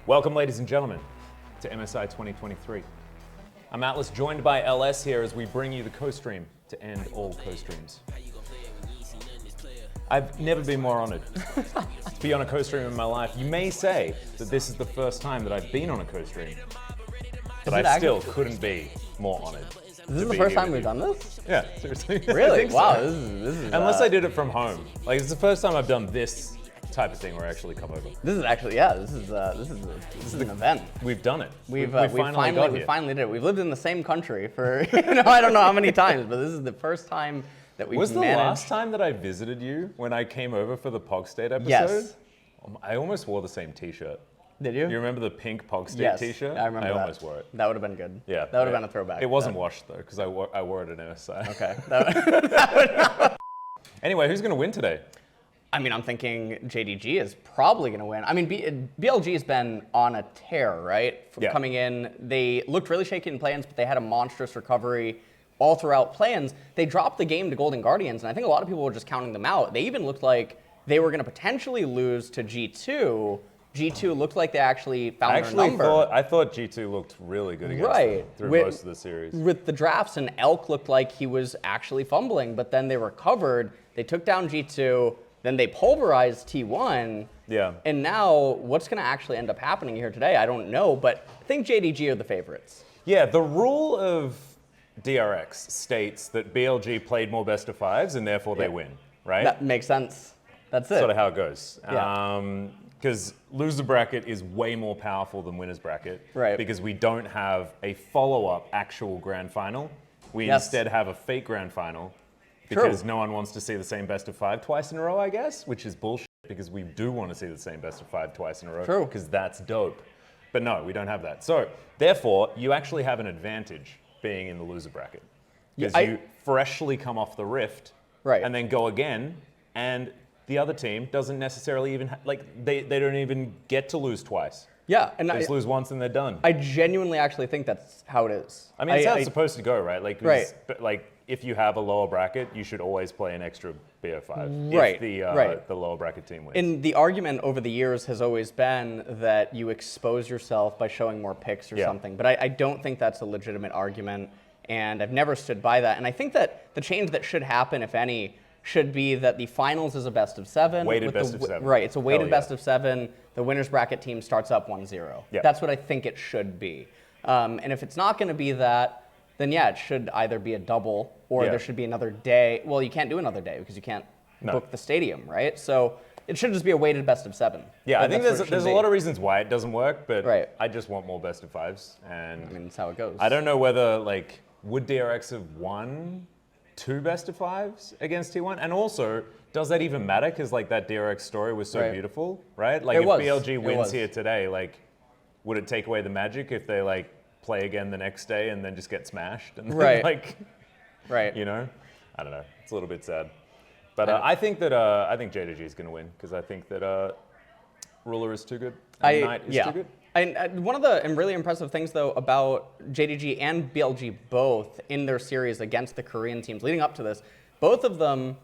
Welcome, ladies and gentlemen, to MSI 2023. I'm ATLUS, joined by LS here as we bring you the co-stream to end all co-streams. I've never been more honored to be on a co-stream in my life. You may say that this is the first time that I've been on a co-stream, but I still couldn't be more honored. This is the first time we've done this? Yeah, seriously. Really? Wow, so. this is Unless I did it from home. Like, it's the first time I've done this type of thing where I actually come over. This is actually, yeah, this is an event. We've done it. We finally did it. We've lived in the same country for, I don't know how many times, but this is the first time that we've managed. Was the last time that I visited you when I came over for the Pog State episode? Yes. I almost wore the same t-shirt. Did you? You remember the pink Pog State t-shirt? I remember that. I almost wore it. That would have been good. Yeah. That would have been a throwback. It wasn't washed though, because I wore it at MSI. Okay. Anyway, who's going to win today? I mean, I'm thinking JDG is probably going to win. I mean, BLG has been on a tear, right? Coming in, they looked really shaky in play-ins, but they had a monstrous recovery all throughout play-ins. They dropped the game to Golden Guardians, and I think a lot of people were just counting them out. They even looked like they were going to potentially lose to G2. G2 looked like they actually found their number. I thought G2 looked really good against them through most of the series. With the drafts, and Elk looked like he was actually fumbling, but then they recovered. They took down G2. Then they pulverized T1. Yeah. And now, what's going to actually end up happening here today? I don't know, but I think JDG are the favorites. Yeah, the rule of DRX states that BLG played more best of fives, and therefore they win, right? That makes sense. That's it. Sort of how it goes. Yeah. Because loser bracket is way more powerful than winner's bracket. Right. Because we don't have a follow-up actual grand final. We instead have a fake grand final. Because no one wants to see the same best of five twice in a row, I guess, which is bullshit because we do want to see the same best of five twice in a row. True. Because that's dope. But no, we don't have that. So, therefore, you actually have an advantage being in the loser bracket. Because you freshly come off the rift and then go again, and the other team doesn't necessarily even, they don't even get to lose twice. Yeah. And they just lose once and they're done. I genuinely actually think that's how it is. I mean, it's how it's supposed to go, right? But if you have a lower bracket, you should always play an extra BO5 if the lower bracket team wins. And the argument over the years has always been that you expose yourself by showing more picks or something. But I don't think that's a legitimate argument, and I've never stood by that. And I think that the change that should happen, if any, should be that the finals is a best of seven. Weighted best of seven. Right, it's a weighted best of seven. The winner's bracket team starts up 1-0. Yeah. That's what I think it should be. And if it's not going to be that, then yeah, it should either be a double or there should be another day. Well, you can't do another day because you can't book the stadium, right? So it should just be a weighted best of seven. Yeah, I think there's a lot of reasons why it doesn't work, but I I just want more best of fives. And mean, that's how it goes. I don't know whether, would DRX have won 2 best of fives against T1? And also, does that even matter? Because that DRX story was so beautiful, right? If BLG wins here today, would it take away the magic if they play again the next day and then just get smashed? And then, you know, I don't know. It's a little bit sad. But I think JDG is going to win because I think that Ruler is too good. And Knight is too good. One of the really impressive things, though, about JDG and BLG both in their series against the Korean teams leading up to this, both of them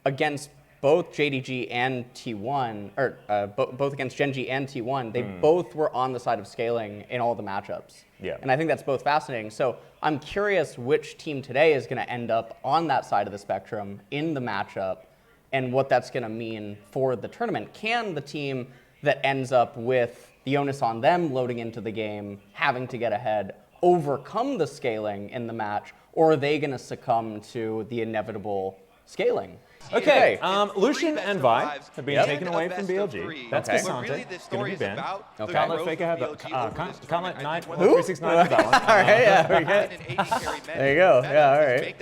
against both JDG and T1, or both against Gen G and T1, they both were on the side of scaling in all the matchups. Yeah. And I think that's both fascinating. So I'm curious which team today is going to end up on that side of the spectrum in the matchup and what that's going to mean for the tournament. Can the team that ends up with the onus on them loading into the game, having to get ahead, overcome the scaling in the match, or are they going to succumb to the inevitable scaling? Okay, Lucian and Vi have been taken away from BLG. That's Cassante. It's going to be banned. Can't let Faker have that. Can't let Knight 369 have that one. All right, yeah, there you go. Yeah, all right.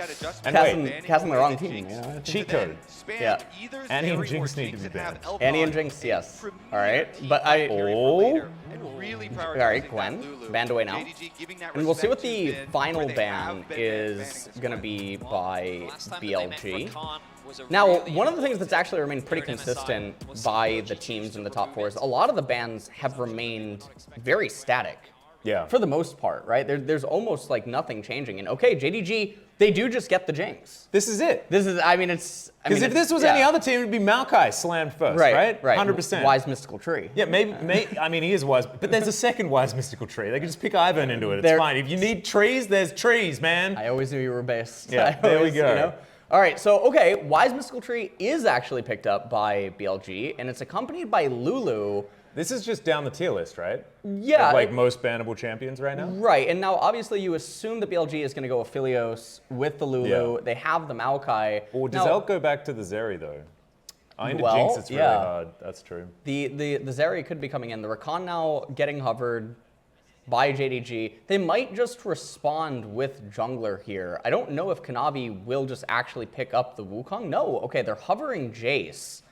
And casting the wrong team. Cheat code. Yeah. Annie and Jinx need to be banned. Annie and Jinx, yes. All right, but all right, Gwen, banned away now. And we'll see what the final ban is going to be by BLG. Now, one of the things that's actually remained pretty consistent by the teams in the top four is a lot of the bans have remained very static. Yeah. For the most part, right? There's almost like nothing changing. And okay, JDG, they do just get the Jinx. This is it. This is, I mean, it's... Because if this was any other team, it would be Maokai slammed first, right? Right. 100%. Wise Mystical Tree. Yeah, maybe I mean, he is wise, but there's a second Wise Mystical Tree. They can just pick Ivern into it. It's fine. If you need trees, there's trees, man. I always knew you were based. Yeah, there we go. You know? All right, so, okay, Wise Mystical Tree is actually picked up by BLG, and it's accompanied by Lulu. This is just down the tier list, right? Yeah. Of, like most bannable champions right now? Right, and now obviously you assume that BLG is going to go Aphelios with the Lulu. Yeah. They have the Maokai. Or does Elk go back to the Zeri, though? Into Jinx, it's really hard. That's true. The Zeri could be coming in. The Rakan now getting hovered by JDG. They might just respond with jungler here. I don't know if Kanavi will just actually pick up the Wukong. No, okay, they're hovering Jace.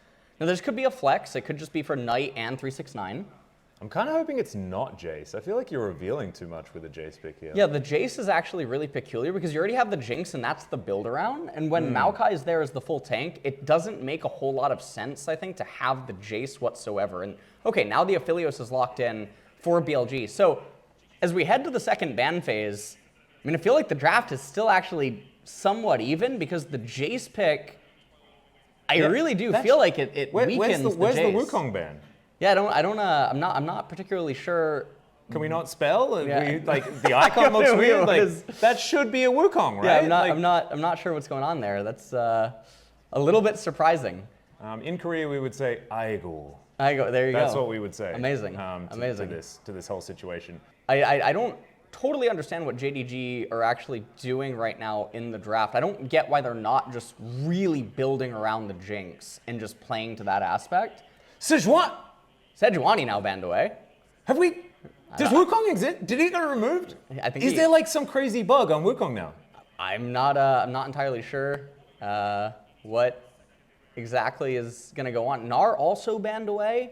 Now, this could be a flex. It could just be for Knight and 369. I'm kind of hoping it's not Jace. I feel like you're revealing too much with the Jace pick here. Yeah, the Jace is actually really peculiar because you already have the Jinx and that's the build around. And when Maokai is there as the full tank, it doesn't make a whole lot of sense, I think, to have the Jace whatsoever. And okay, now the Aphelios is locked in for BLG. So as we head to the second ban phase, I mean, I feel like the draft is still actually somewhat even because the Jace pick, I really do feel like it weakens the Jace. Where's the Wukong ban? Yeah, I'm not particularly sure. Can we not spell? Yeah. Like the icon looks weird. Like that should be a Wukong, right? Yeah, I'm not sure what's going on there. That's a little bit surprising. In Korea, we would say Aigul. There you go. That's what we would say. Amazing. Amazing. To this whole situation. I don't totally understand what JDG are actually doing right now in the draft. I don't get why they're not just really building around the Jinx and just playing to that aspect. Sejuani now banned away. Have we? Does Wukong exist? Did he get removed? I think. Is there like some crazy bug on Wukong now? I'm not entirely sure what exactly is going to go on. Gnar also banned away,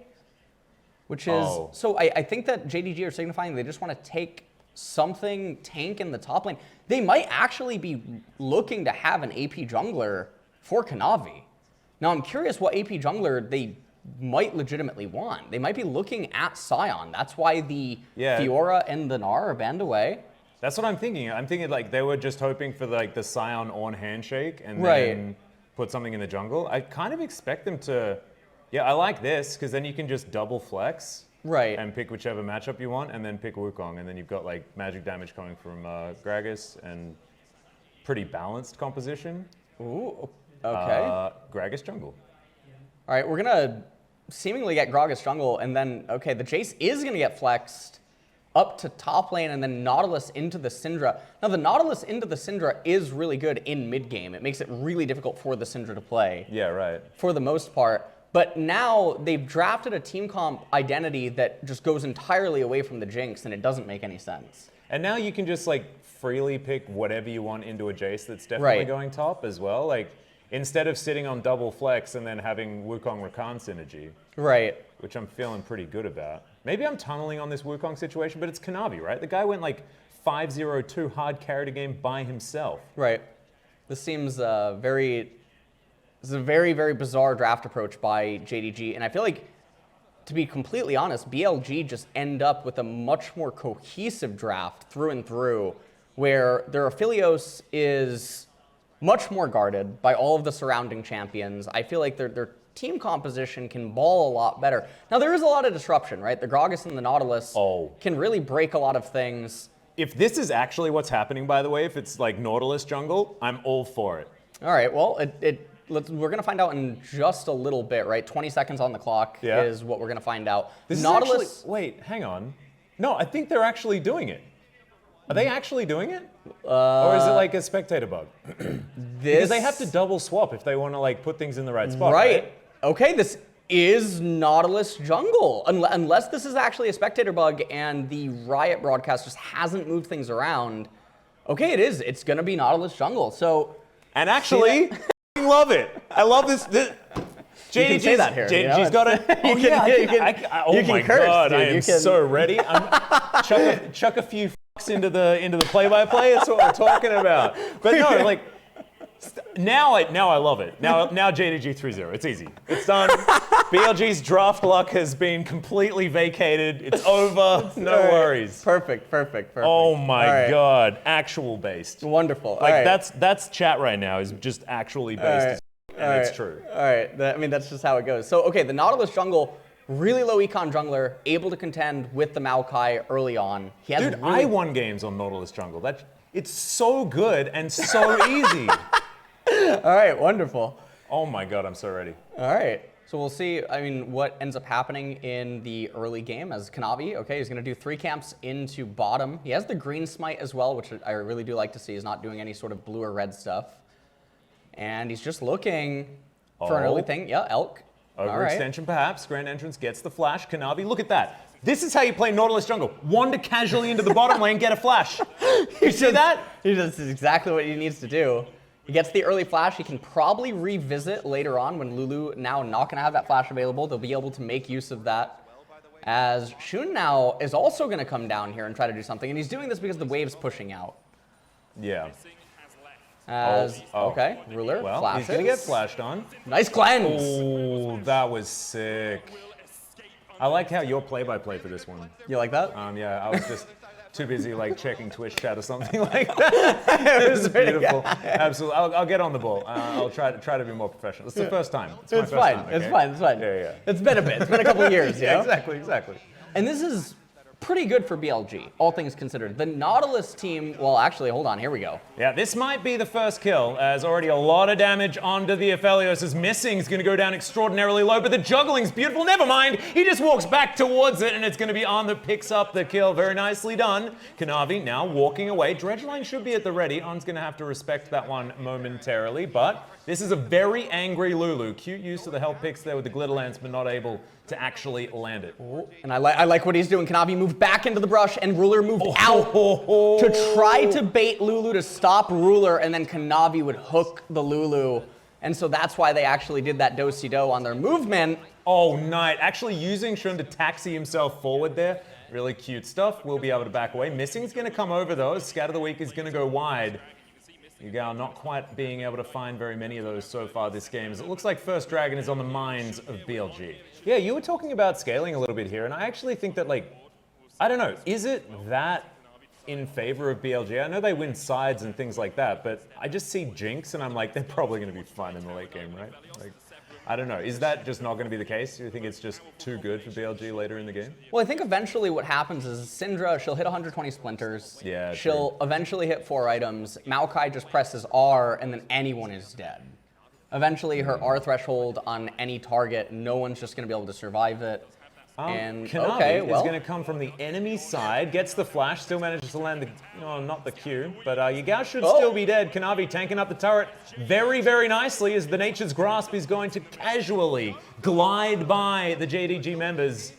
which is so. I think that JDG are signifying they just want to take something tank in the top lane. They might actually be looking to have an AP jungler for Kanavi. Now I'm curious what AP jungler they might legitimately want. They might be looking at Sion. That's why the Fiora and the Gnar are banned away. That's what I'm thinking. I'm thinking like they were just hoping for like the Sion on handshake and then put something in the jungle. I kind of expect them to, I like this because then you can just double flex. Right. And pick whichever matchup you want and then pick Wukong. And then you've got like magic damage coming from Gragas and pretty balanced composition. Ooh, okay. Gragas jungle. All right, we're going to seemingly get Gragas jungle, and then, okay, the Jace is going to get flexed up to top lane, and then Nautilus into the Syndra. Now, the Nautilus into the Syndra is really good in mid-game. It makes it really difficult for the Syndra to play. Yeah, right. For the most part. But now they've drafted a team comp identity that just goes entirely away from the Jinx, and it doesn't make any sense. And now you can just, like, freely pick whatever you want into a Jace that's definitely going top as well. Like, instead of sitting on double flex and then having Wukong Rakan synergy. Right. Which I'm feeling pretty good about. Maybe I'm tunneling on this Wukong situation, but it's Kanavi, right? The guy went like 5-0-2 hard carried a game by himself. Right. This seems This is a very, very bizarre draft approach by JDG. And I feel like, to be completely honest, BLG just end up with a much more cohesive draft through and through, where their Aphelios is much more guarded by all of the surrounding champions. I feel like their team composition can ball a lot better. Now, there is a lot of disruption, right? The Gragas and the Nautilus can really break a lot of things. If this is actually what's happening, by the way, if it's like Nautilus jungle, I'm all for it. All right, well, we're going to find out in just a little bit, right? 20 seconds on the clock is what we're going to find out. This Nautilus. Is actually, wait, hang on. No, I think they're actually doing it. Are they actually doing it? Or is it like a spectator bug? Because they have to double swap if they want to like put things in the right spot. Right. Okay, this is Nautilus jungle. Unless this is actually a spectator bug and the Riot broadcast just hasn't moved things around. Okay, it is. It's going to be Nautilus jungle. So, and actually, I love it. I love this. JDG's, you can say that here. JDG's got it. Oh my God, I am so ready. Chuck a few into the play-by-play. That's what we're talking about. But no, like Now I love it. Now JDG 3-0. It's easy. It's done. BLG's draft luck has been completely vacated. It's over. No worries. Perfect. Oh my God. Actual based. Wonderful. Like that's chat right now is just actually based. And it's true. All right. I mean, that's just how it goes. So, okay, the Nautilus jungle, really low econ jungler, able to contend with the Maokai early on. He has Dude, I won games on Nautilus jungle. It's so good and so easy. All right, wonderful. Oh my God, I'm so ready. All right. So we'll see, I mean, what ends up happening in the early game as Kanavi, okay, he's going to do 3 camps into bottom. He has the green smite as well, which I really do like to see. He's not doing any sort of blue or red stuff. And he's just looking for an early thing. Yeah, Elk. Overextension perhaps. Grand Entrance gets the flash. Kanavi, look at that. This is how you play Nautilus jungle. Wander casually into the bottom lane, get a flash. You see that? He does exactly what he needs to do. He gets the early flash. He can probably revisit later on when Lulu now not going to have that flash available. They'll be able to make use of that. As Shun now is also going to come down here and try to do something. And he's doing this because the wave's pushing out. Yeah. Okay, Ruler flashes. He's going to get flashed on. Nice cleanse. Oh, that was sick. I like how your play-by-play for this one. You like that? Yeah, I was just too busy like checking Twitch chat or something like that. It was beautiful. Absolutely. I'll get on the ball. I'll try to be more professional. It's the first time. It's fine. It's fine. Yeah. It's been a bit. It's been a couple of years. Yeah, exactly. And this is pretty good for BLG, all things considered. The Nautilus team, well, actually, hold on, here we go. Yeah, this might be the first kill, as already a lot of damage onto the Aphelios. As Missing's going to go down extraordinarily low, but the juggling's beautiful. Never mind, he just walks back towards it, and it's going to be On that picks up the kill. Very nicely done. Kanavi now walking away. Dredgeline should be at the ready. On's going to have to respect that one momentarily, but this is a very angry Lulu. Cute use of the health picks there with the glitter lance, but not able to actually land it. And I like what he's doing. Kanavi moved back into the brush, and Ruler moved out to try to bait Lulu to stop Ruler, and then Kanavi would hook the Lulu. And so that's why they actually did that do-si-do on their movement. Oh, nice. Actually using Shun to taxi himself forward there. Really cute stuff. We'll be able to back away. Missing's going to come over, though. Scat of the Week is going to go wide. Yugal not quite being able to find very many of those so far this game, as it looks like First Dragon is on the minds of BLG. Yeah, you were talking about scaling a little bit here, and I actually think that, like, I don't know, is it that in favor of BLG? I know they win sides and things like that, but I just see Jinx, and I'm like, they're probably going to be fine in the late game, right? Like, I don't know. Is that just not going to be the case? Do you think it's just too good for BLG later in the game? Well, I think eventually what happens is Syndra, she'll hit 120 splinters. Yeah, she'll eventually hit 4 items. Maokai just presses R, and then anyone is dead. Eventually, her R threshold on any target, no one's just going to be able to survive it. And Kanavi is going to come from the enemy side, gets the flash, still manages to land the, no, not the Q, but Yagao should still be dead. Kanavi tanking up the turret very, very nicely as the Nature's Grasp is going to casually glide by the JDG members,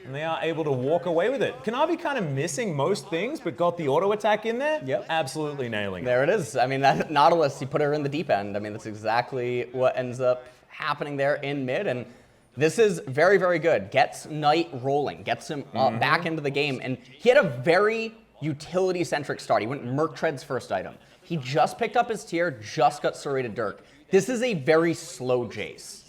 and they are able to walk away with it. Kanavi kind of missing most things, but got the auto attack in there. Yep. Absolutely nailing it. There it is. I mean, that Nautilus, he put her in the deep end. I mean, that's exactly what ends up happening there in mid, and this is very, very good. Gets Knight rolling, gets him back into the game, and he had a very utility-centric start. He went Merc Tread's first item. He just picked up his tier, just got Serrated Dirk. This is a very slow Jace.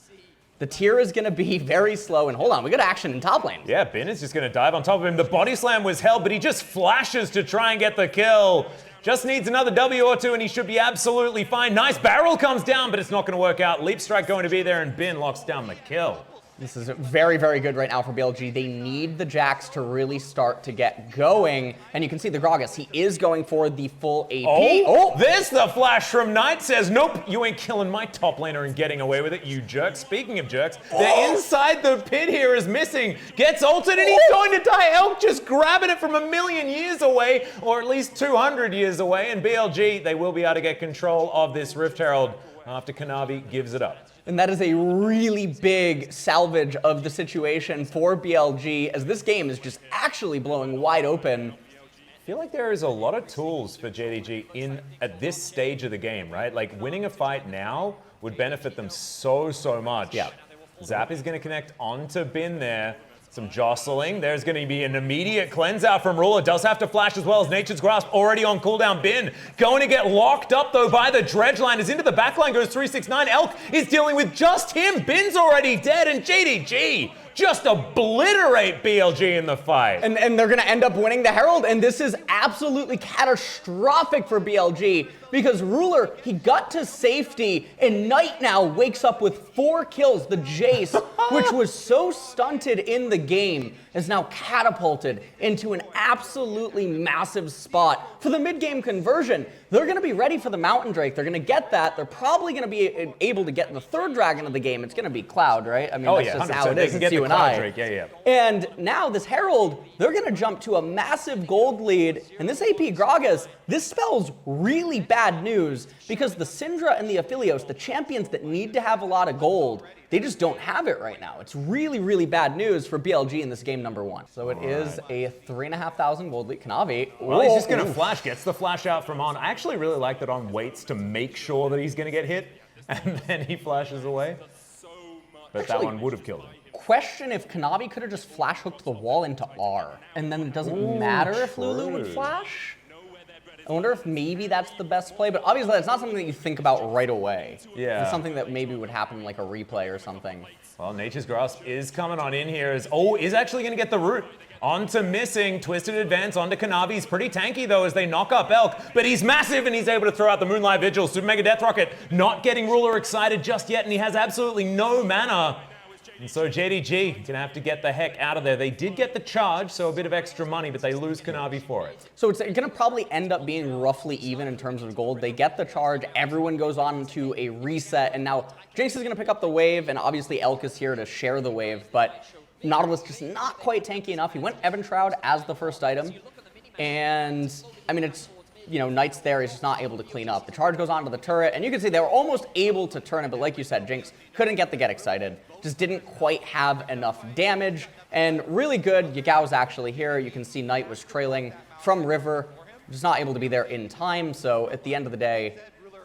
The tier is going to be very slow, and hold on, we got action in top lane. Yeah, Bin is just going to dive on top of him. The body slam was held, but he just flashes to try and get the kill. Just needs another W or two, and he should be absolutely fine. Nice barrel comes down, but it's not going to work out. Leap strike going to be there, and Bin locks down the kill. This is very, very good right now for BLG. They need the Jax to really start to get going. And you can see the Gragas, he is going for the full AP. There's the flash from Knight, says, nope, you ain't killing my top laner and getting away with it, you jerk. Speaking of jerks, they're inside the pit here is Missing. Gets ulted and he's going to die. Elk just grabbing it from 1,000,000 years away, or at least 200 years away. And BLG, they will be able to get control of this Rift Herald after Kanavi gives it up. And that is a really big salvage of the situation for BLG, as this game is just actually blowing wide open. I feel like there is a lot of tools for JDG at this stage of the game, right? Like winning a fight now would benefit them so much. Yeah. Zap is going to connect onto Bin there. Some jostling. There's going to be an immediate cleanse out from Ruler. Does have to flash as well as Nature's Grasp already on cooldown. Bin going to get locked up though by the dredge line. As into the backline goes 369. Elk is dealing with just him. Bin's already dead, and JDG just obliterate BLG in the fight. And they're going to end up winning the Herald, and this is absolutely catastrophic for BLG because Ruler, he got to safety, and Knight now wakes up with 4 kills. The Jace, which was so stunted in the game, is now catapulted into an absolutely massive spot for the mid-game conversion. They're going to be ready for the Mountain Drake. They're going to get that. They're probably going to be able to get the 3rd dragon of the game. It's going to be Cloud, right? I mean, that's just 100%. how it is. They can get the Cloud Drake. Yeah. And now this Herald, they're going to jump to a massive gold lead. And this AP Gragas, this spells really bad news because the Syndra and the Aphelios, the champions that need to have a lot of gold, they just don't have it right now. It's really, really bad news for BLG in this game number 1. So it is a 3,500 gold lead. Kanavi. Well, he's just going to flash. Gets the flash out from On. I actually really like that On waits to make sure that he's going to get hit, and then he flashes away. But that one would have killed him. Question if Kanavi could have just flash hooked the wall into R, and then it doesn't matter if Lulu would flash? I wonder if maybe that's the best play, but obviously that's not something that you think about right away. Yeah. It's something that maybe would happen like a replay or something. Well, Nature's Grasp is coming on in here. Is actually going to get the root. Onto missing, twisted advance onto Kanavi. He's pretty tanky though as they knock up Elk, but he's massive and he's able to throw out the Moonlight Vigil. Super Mega Death Rocket not getting Ruler excited just yet, and he has absolutely no mana. And so JDG gonna have to get the heck out of there. They did get the charge, so a bit of extra money, but they lose Kanavi for it. So it's gonna probably end up being roughly even in terms of gold. They get the charge, everyone goes on to a reset, and now Jinx is gonna pick up the wave, and obviously Elk is here to share the wave, but Nautilus just not quite tanky enough. He went Evan Shroud as the first item, and I mean, it's, you know, Knight's there, he's just not able to clean up. The charge goes onto the turret, and you can see they were almost able to turn it, but like you said, Jinx couldn't get the get excited. Just didn't quite have enough damage, and really good, Yagao's actually here. You can see Knight was trailing from River, just not able to be there in time, so at the end of the day,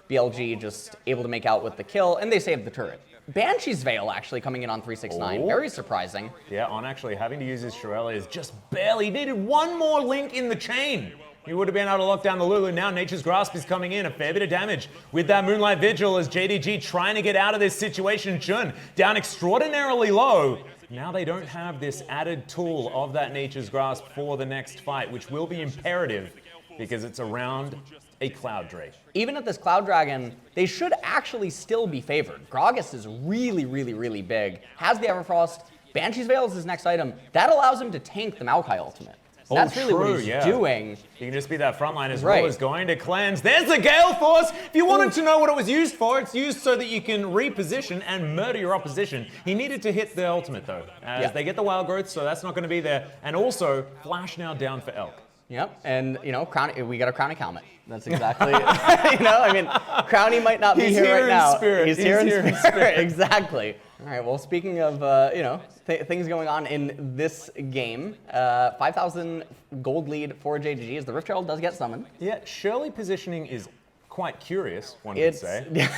BLG just able to make out with the kill, and they saved the turret. Banshee's Veil actually coming in on 369, very surprising. Yeah, On actually having to use his Shirelli is just barely needed one more link in the chain. He would have been able to lock down the Lulu. Now Nature's Grasp is coming in. A fair bit of damage with that Moonlight Vigil as JDG trying to get out of this situation. Chun down extraordinarily low. Now they don't have this added tool of that Nature's Grasp for the next fight, which will be imperative because it's around a Cloud Drake. Even at this Cloud Dragon, they should actually still be favored. Gragas is really, really, really big. Has the Everfrost. Banshee's Veil is his next item. That allows him to tank the Maokai ultimate. That's really what he's doing. He can just be that front line as well as going to cleanse. There's the Gale Force! If you wanted to know what it was used for, it's used so that you can reposition and murder your opposition. He needed to hit the ultimate though, as they get the Wild Growth, so that's not going to be there. And also, Flash now down for Elk. Yep, and you know, we got a Crowny helmet. That's exactly, you know, I mean, Crowny might not be here right now. He's here in spirit. Exactly. All right, well, speaking of, you know, things going on in this game, 5,000 gold lead for JDG as the Rift Herald does get summoned. Yeah, Shirley positioning is quite curious, one could say. Yes.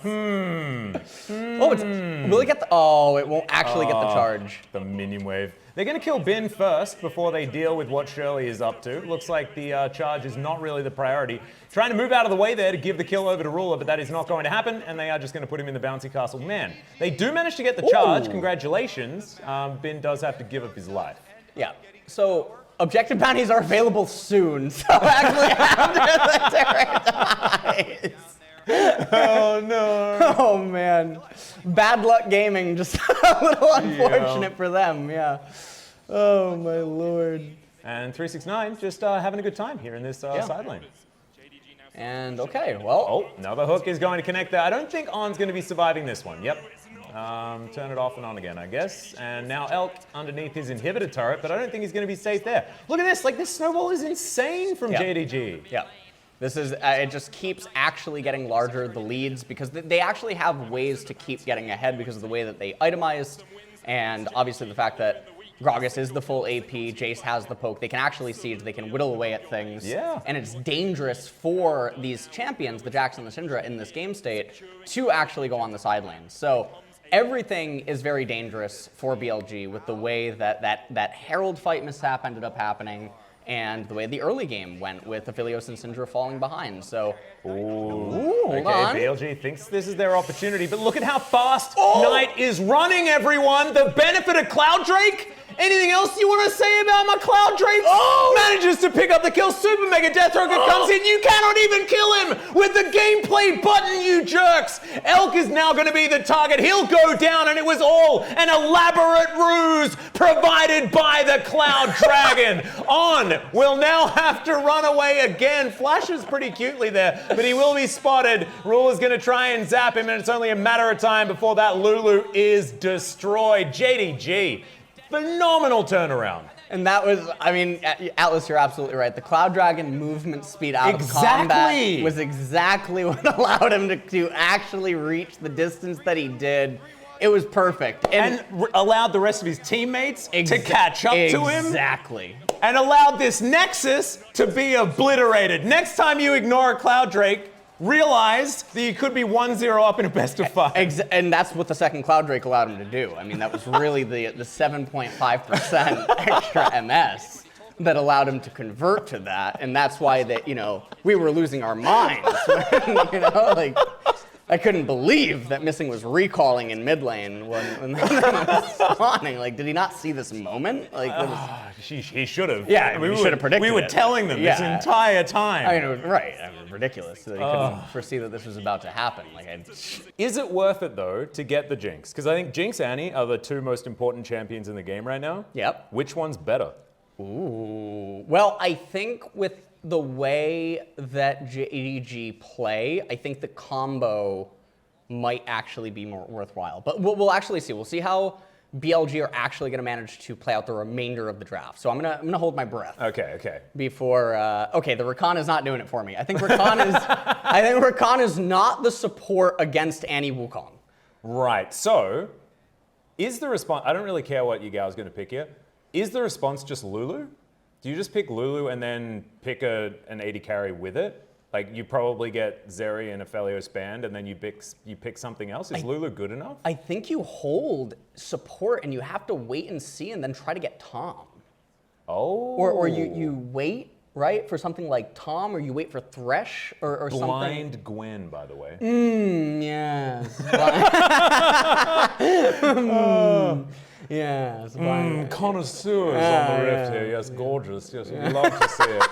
Oh, will it get the, oh, it won't actually get the charge. The minion wave. They're going to kill Bin first before they deal with what Shirley is up to. Looks like the charge is not really the priority. Trying to move out of the way there to give the kill over to Ruler, but that is not going to happen, and they are just going to put him in the bouncy castle. Man, they do manage to get the charge. Congratulations. Bin does have to give up his life. Yeah. So objective bounties are available soon. So actually after the turret dies. Oh no. Oh man. Bad luck gaming, just a little unfortunate for them, yeah. Oh my lord. And 369 just having a good time here in this side lane. And okay, well. Oh, another hook is going to connect there. I don't think On's going to be surviving this one. Yep. Turn it off and on again, I guess. And now Elk underneath his inhibitor turret, but I don't think he's going to be safe there. Look at this, like this snowball is insane from JDG. Yeah. This is, it just keeps actually getting larger, the leads, because they actually have ways to keep getting ahead because of the way that they itemized, and obviously the fact that Gragas is the full AP, Jace has the poke, they can actually siege, they can whittle away at things, and it's dangerous for these champions, the Jax and the Syndra in this game state, to actually go on the side lanes. So everything is very dangerous for BLG with the way that Herald fight mishap ended up happening and the way the early game went with Aphelios and Syndra falling behind. So, hold on. BLG thinks this is their opportunity, but look at how fast Knight is running, everyone. The benefit of Cloud Drake. Anything else you want to say about my Cloud Drake? Manages to pick up the kill. Super Mega Deathstroker comes in. You cannot even kill him with the gameplay button, you jerks. Elk is now going to be the target. He'll go down, and it was all an elaborate ruse provided by the Cloud Dragon. On will now have to run away again. Flashes pretty cutely there, but he will be spotted. Rule is going to try and zap him, and it's only a matter of time before that Lulu is destroyed. JDG. Phenomenal turnaround. And that was, I mean, ATLUS, you're absolutely right. The Cloud Dragon movement speed out of combat was exactly what allowed him to actually reach the distance that he did. It was perfect. And allowed the rest of his teammates to catch up to him. Exactly. And allowed this Nexus to be obliterated. Next time you ignore a Cloud Drake, realized that you could be 1-0 up in a best of 5. And that's what the second Cloud Drake allowed him to do. I mean, that was really the 7.5% extra MS that allowed him to convert to that. And that's why we were losing our minds. When, I couldn't believe that Missing was recalling in mid lane when that was spawning. Like, did he not see this moment? Like, he should have. Yeah, we should have predicted We were telling them this entire time. I mean, it was ridiculous. So they couldn't foresee that this was about to happen. Is it worth it, though, to get the Jinx? Because I think Jinx and Annie are the two most important champions in the game right now. Yep. Which one's better? Ooh. Well, I think with the way that JDG play, I think the combo might actually be more worthwhile. But we'll actually see. We'll see how BLG are actually going to manage to play out the remainder of the draft. So I'm gonna hold my breath. Okay. Before the Rakan is not doing it for me. I think Rakan is not the support against Annie Wukong. Right. So is the response? I don't really care what Yagao's going to pick here. Is the response just Lulu? Do you just pick Lulu and then pick an AD carry with it? Like, you probably get Zeri and Aphelios banned, and then you pick something else? Is Lulu good enough? I think you hold support, and you have to wait and see, and then try to get Tom. Oh. Or you wait, right, for something like Tom, or you wait for Thresh, or something. Blind Gwen, by the way. Yes. Yes. Connoisseurs on the rift here. Yes, gorgeous. Yes, we'd love to see it.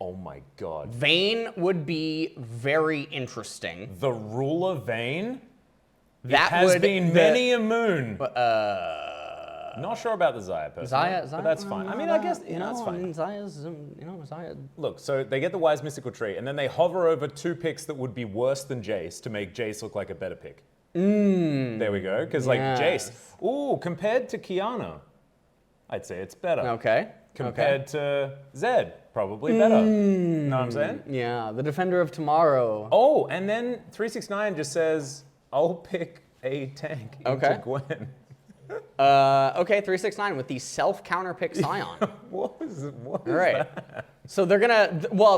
Oh my God. Vayne would be very interesting. The ruler Vayne? That has been many a moon. Not sure about the Xayah personally, but that's fine. I mean, I guess, it's fine. Xayah. Look, so they get the Wise Mystical Tree, and then they hover over 2 picks that would be worse than Jace to make Jace look like a better pick. There we go, because Jace, compared to Kiana, I'd say it's better. Okay. Compared to Zed, probably better. Know what I'm saying? Yeah, the Defender of Tomorrow. Oh, and then 369 just says, I'll pick a tank into Gwen. Okay, 369 with the self-counter pick Sion. What was that? So they're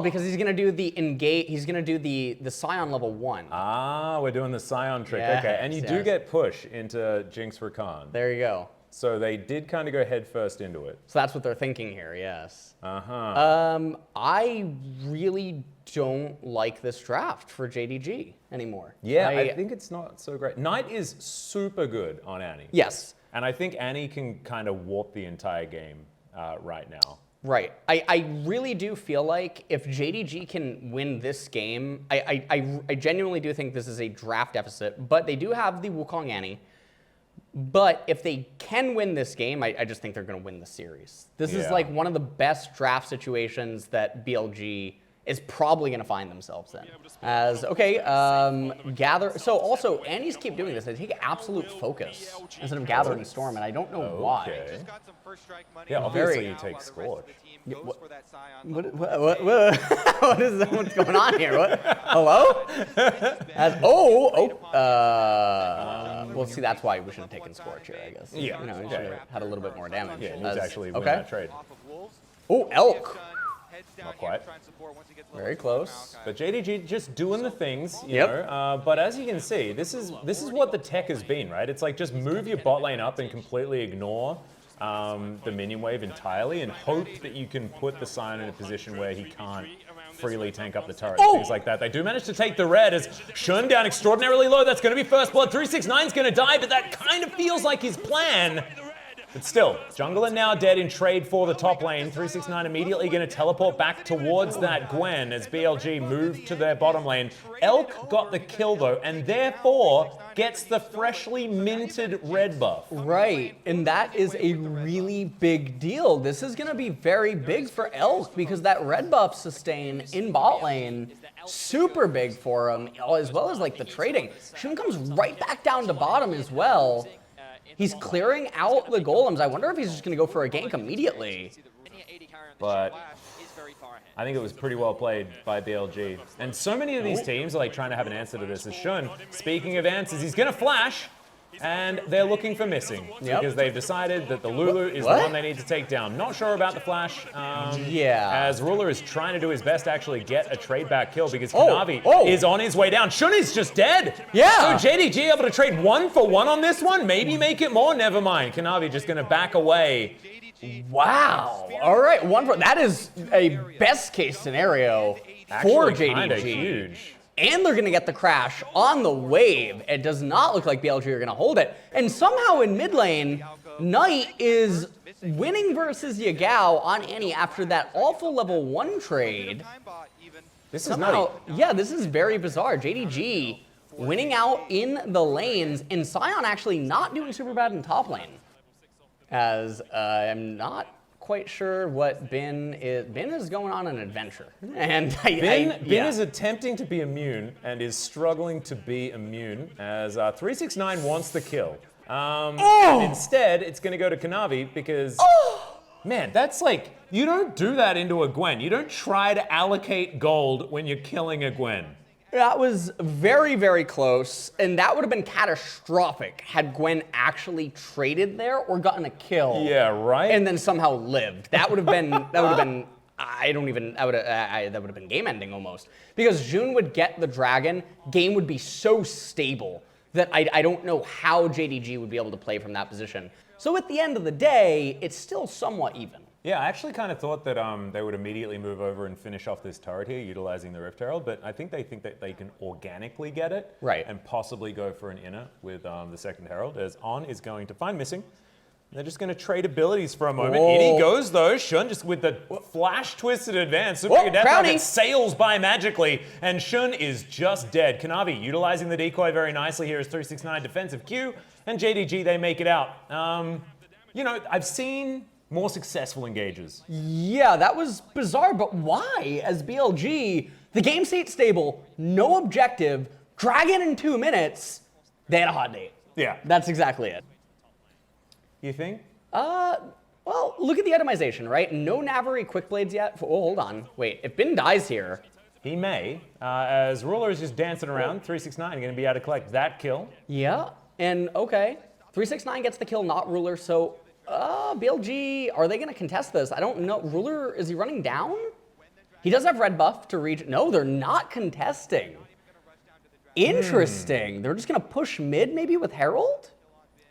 because he's gonna do the engage, he's gonna do the Sion level 1. Ah, we're doing the Sion trick, Yes, okay. And you do get push into Jinx Rakan. There you go. So they did kind of go head first into it. So that's what they're thinking here, yes. I really don't like this draft for JDG anymore. Yeah, I think it's not so great. Knight is super good on Annie. Yes. And I think Annie can kind of warp the entire game right now. Right. I really do feel like if JDG can win this game, I genuinely do think this is a draft deficit, but they do have the Wukong Annie. But if they can win this game, I just think they're going to win the series. This is like one of the best draft situations that BLG is probably going to find themselves in. Gather. So also, Annie's keep doing this. They take absolute focus instead of gathering storm, and I don't know why. Yeah, obviously you take Scorch. What is that? What's going on here? What? Hello? Well, see, that's why we should have taken Scorch here, I guess. Yeah. You should have had a little bit more damage. Yeah, he was actually win that trade. Oh, Elk. Not quite. Very close. But JDG just doing the things, you know. But as you can see, this is what the tech has been, right? It's like just move your bot lane up and completely ignore the minion wave entirely and hope that you can put the Sion in a position where he can't freely tank up the turret and things like that. They do manage to take the red as Shun down extraordinarily low. That's going to be first blood. 369's going to die, but that kind of feels like his plan. But still, jungler now dead in trade for the top lane. 369 immediately going to teleport back towards that Gwen as BLG moved to their bottom lane. Elk got the kill though, and therefore gets the freshly minted red buff. Right, and that is a really big deal. This is going to be very big for Elk because that red buff sustain in bot lane, super big for him, as well as like the trading. Shun comes right back down to bottom as well. He's clearing out the golems. I wonder if he's just going to go for a gank immediately. But I think it was pretty well played by BLG. And so many of these teams are like trying to have an answer to this. As Shun, speaking of answers, he's going to flash. And they're looking for missing because they've decided that the Lulu is the one they need to take down. Not sure about the flash. As Ruler is trying to do his best to actually get a trade back kill because Kanavi is on his way down. Shun is just dead. Yeah. So JDG able to trade 1-for-1 on this one. Maybe make it more. Never mind. Kanavi just going to back away. Wow. All right. That is a best case scenario for JDG. Kinda huge. And they're going to get the crash on the wave. It does not look like BLG are going to hold it. And somehow in mid lane, Knight is winning versus Yagao on Annie after that awful level 1 trade. This is nutty. Yeah, this is very bizarre. JDG winning out in the lanes, and Sion actually not doing super bad in top lane. As I'm not quite sure what Bin is. Bin is going on an adventure, and Bin is attempting to be immune and is struggling to be immune as 369 wants the kill. And instead, it's going to go to Kanavi because, man, that's like, you don't do that into a Gwen. You don't try to allocate gold when you're killing a Gwen. That was very, very close, and that would have been catastrophic had Gwen actually traded there or gotten a kill. Yeah, right. And then somehow lived. That would have been. That would have been. That would have been game-ending almost because June would get the dragon. Game would be so stable that I don't know how JDG would be able to play from that position. So at the end of the day, it's still somewhat even. Yeah, I actually kind of thought that they would immediately move over and finish off this turret here, utilizing the Rift Herald, but I think that they can organically get it, and possibly go for an inner with the second Herald, as On is going to find missing. They're just going to trade abilities for a moment. In he goes, though. Shun just with the flash-twisted advance. Super Death Rocket sails by magically, and Shun is just dead. Kanavi utilizing the decoy very nicely here as 369 defensive Q, and JDG, they make it out. You know, I've seen more successful engages. Yeah, that was bizarre, but why? As BLG, the game state stable, no objective, dragon in 2 minutes, they had a hot date. Yeah. That's exactly it. You think? Well, look at the itemization, right? No Navari quick blades yet. Oh, hold on. Wait, if Bin dies here. He may, as Ruler is just dancing around. 369 going to be able to collect that kill. Yeah, and okay. 369 gets the kill, not Ruler, so BLG, are they going to contest this? I don't know. Ruler, is he running down? He does have red buff to reach. No, they're not contesting. Interesting. They're just going to push mid maybe with Herald?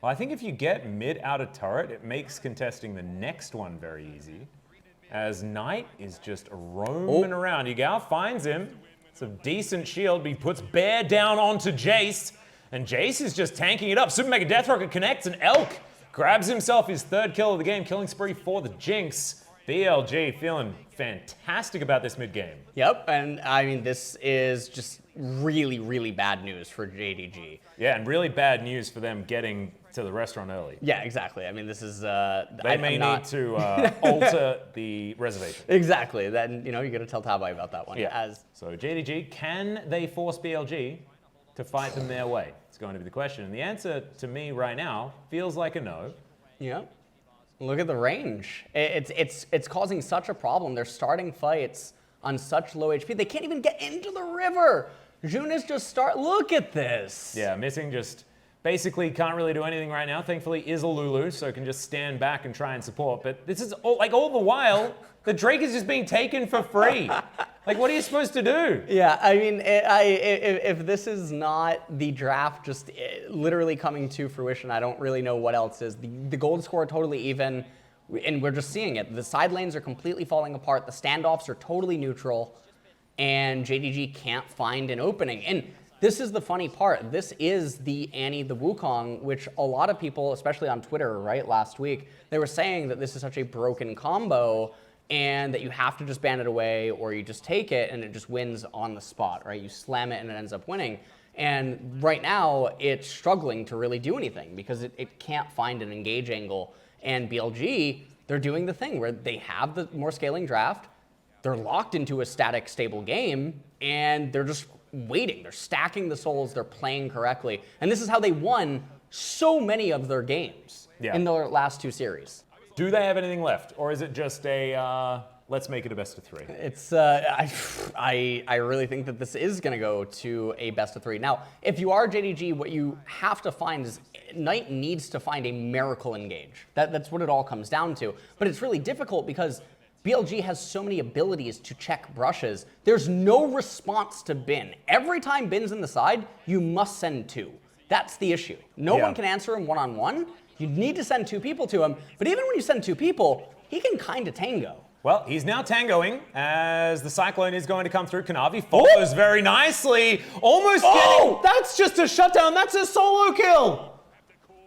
Well, I think if you get mid out of turret, it makes contesting the next one very easy. As Knight is just roaming around. Yagao finds him. It's a decent shield, but he puts Bear down onto Jace. And Jace is just tanking it up. Super Mega Death Rocket connects, and Elk grabs himself his 3rd kill of the game, killing spree for the Jinx. BLG feeling fantastic about this mid-game. Yep, and I mean, this is just really, really bad news for JDG. Yeah, and really bad news for them getting to the restaurant early. Yeah, exactly. I mean, this is... they may need to alter the reservation. Exactly. Then, you know, you got to tell Tabai about that one. Yeah. So JDG, can they force BLG to fight them their way? It's going to be the question. And the answer to me right now feels like a no. Yeah. Look at the range. It's causing such a problem. They're starting fights on such low HP. They can't even get into the river. June is just look at this. Yeah, missing just basically can't really do anything right now. Thankfully, is a Lulu, so can just stand back and try and support. But this is all the while, the Drake is just being taken for free. Like, what are you supposed to do? Yeah, I mean, if this is not the draft just literally coming to fruition, I don't really know what else is. The gold score totally even, and we're just seeing it. The side lanes are completely falling apart. The standoffs are totally neutral, and JDG can't find an opening. And this is the funny part. This is the Annie the Wukong, which a lot of people, especially on Twitter, right, last week, they were saying that this is such a broken combo and that you have to just ban it away or you just take it and it just wins on the spot, right? You slam it and it ends up winning. And right now, it's struggling to really do anything because it can't find an engage angle. And BLG, they're doing the thing where they have the more scaling draft, they're locked into a static, stable game, and they're just waiting. They're stacking the souls, they're playing correctly. And this is how they won so many of their games in their last 2 series. Do they have anything left, or is it just a let's make it a best of 3? It's I really think that this is going to go to a best of 3. Now, if you are JDG, what you have to find is Knight needs to find a miracle engage. That's what it all comes down to. But it's really difficult because BLG has so many abilities to check brushes. There's no response to Bin. Every time Bin's in the side, you must send 2. That's the issue. No one can answer him one-on-one. You need to send 2 people to him, but even when you send 2 people, he can kind of tango. Well, he's now tangoing as the Cyclone is going to come through. Kanavi follows very nicely. Almost getting... That's just a shutdown. That's a solo kill.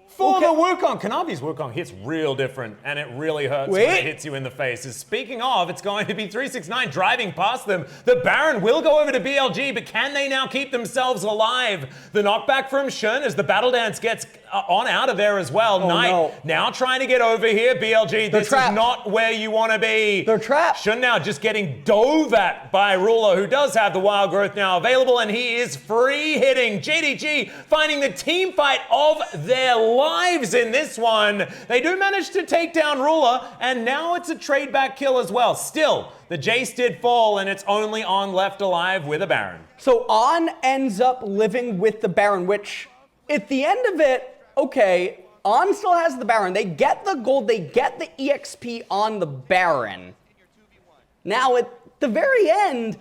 For the Wukong. Kanavi's Wukong hits real different, and it really hurts when it hits you in the face. Speaking of, it's going to be 369 driving past them. The Baron will go over to BLG, but can they now keep themselves alive? The knockback from Shun as the battle dance gets on out of there as well. Knight now trying to get over here. BLG, this is not where you want to be. They're trapped. Shun now just getting dove at by Ruler, who does have the wild growth now available, and he is free hitting. JDG finding the team fight of their lives in this one. They do manage to take down Ruler, and now it's a trade back kill as well. Still, the Jace did fall, and it's only On left alive with a Baron. So On ends up living with the Baron, which at the end of it, okay, On still has the Baron. They get the gold, they get the EXP on the Baron. Now at the very end,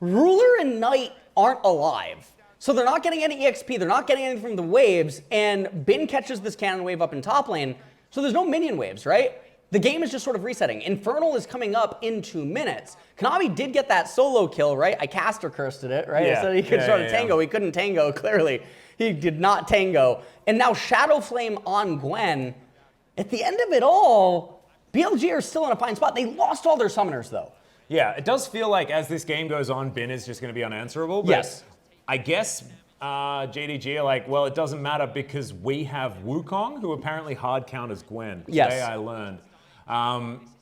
Ruler and Knight aren't alive. So they're not getting any EXP, they're not getting anything from the waves, and Bin catches this cannon wave up in top lane, so there's no minion waves, right? The game is just sort of resetting. Infernal is coming up in 2 minutes. Kanavi did get that solo kill, right? I caster cursed it, right? Yeah. So he could sort of tango. He couldn't tango, clearly. He did not tango. And now Shadow Flame on Gwen. At the end of it all, BLG are still in a fine spot. They lost all their summoners, though. Yeah, it does feel like as this game goes on, Bin is just going to be unanswerable. But yes. I guess JDG are like, well, it doesn't matter because we have Wukong, who apparently hard counters Gwen. Yes. Today I learned.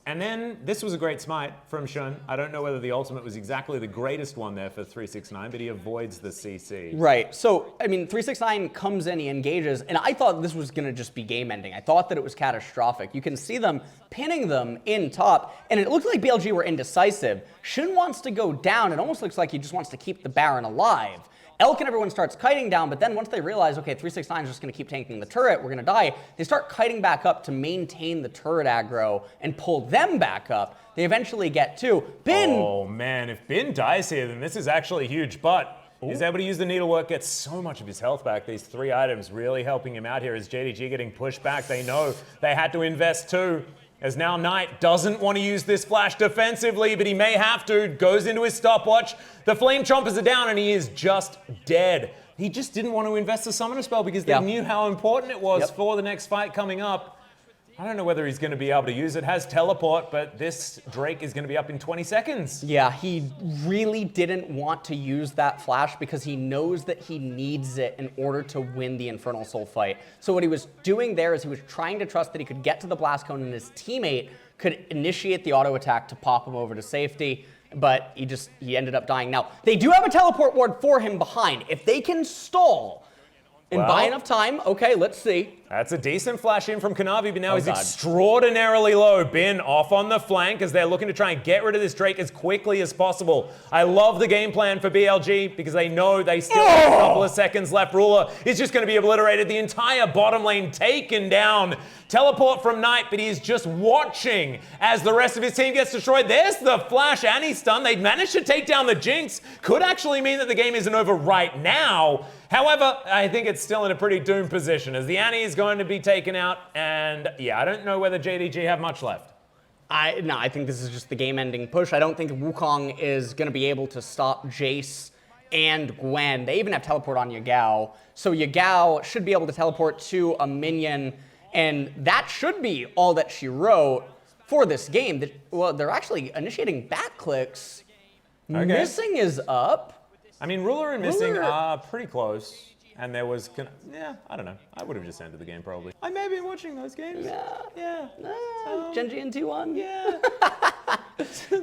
And then this was a great smite from Shun. I don't know whether the ultimate was exactly the greatest one there for 369, but he avoids the CC. Right. So, I mean, 369 comes in, he engages, and I thought this was going to just be game ending. I thought that it was catastrophic. You can see them pinning them in top, and it looked like BLG were indecisive. Shun wants to go down. It almost looks like he just wants to keep the Baron alive. Elk and everyone starts kiting down, but then once they realize, okay, 369 is just going to keep tanking the turret, we're going to die, they start kiting back up to maintain the turret aggro and pull them back up. They eventually get to Bin. Oh, man, if Bin dies here, then this is actually huge, but he's able to use the needlework, gets so much of his health back. These 3 items really helping him out here as JDG getting pushed back. They know they had to invest too. As now Knight doesn't want to use this flash defensively, but he may have to. Goes into his stopwatch. The Flame Chompers are down, and he is just dead. He just didn't want to invest the Summoner spell because they knew how important it was for the next fight coming up. I don't know whether he's going to be able to use it. It has teleport, but this Drake is going to be up in 20 seconds. Yeah, he really didn't want to use that flash because he knows that he needs it in order to win the Infernal Soul fight. So what he was doing there is he was trying to trust that he could get to the Blast Cone and his teammate could initiate the auto attack to pop him over to safety, but he ended up dying. Now, they do have a teleport ward for him behind. If they can stall, And buy enough time. Okay, let's see. That's a decent flash in from Kanavi, but now he's extraordinarily low. Bin off on the flank as they're looking to try and get rid of this Drake as quickly as possible. I love the game plan for BLG because they know they still have a couple of seconds left. Ruler is just going to be obliterated. The entire bottom lane taken down. Teleport from Knight, but he's just watching as the rest of his team gets destroyed. There's the flash and he's stunned. They've managed to take down the Jinx. Could actually mean that the game isn't over right now. However, I think it's still in a pretty doomed position as the Annie is going to be taken out. And yeah, I don't know whether JDG have much left. No, I think this is just the game-ending push. I don't think Wukong is going to be able to stop Jace and Gwen. They even have teleport on Yagao. So Yagao should be able to teleport to a minion. And that should be all that she wrote for this game. Well, they're actually initiating back clicks. Okay. Missing is up. I mean, Ruler and Missing are pretty close. And there was, yeah, I don't know. I would have just ended the game probably. I may have been watching those games. Yeah. Genji and T1. Yeah.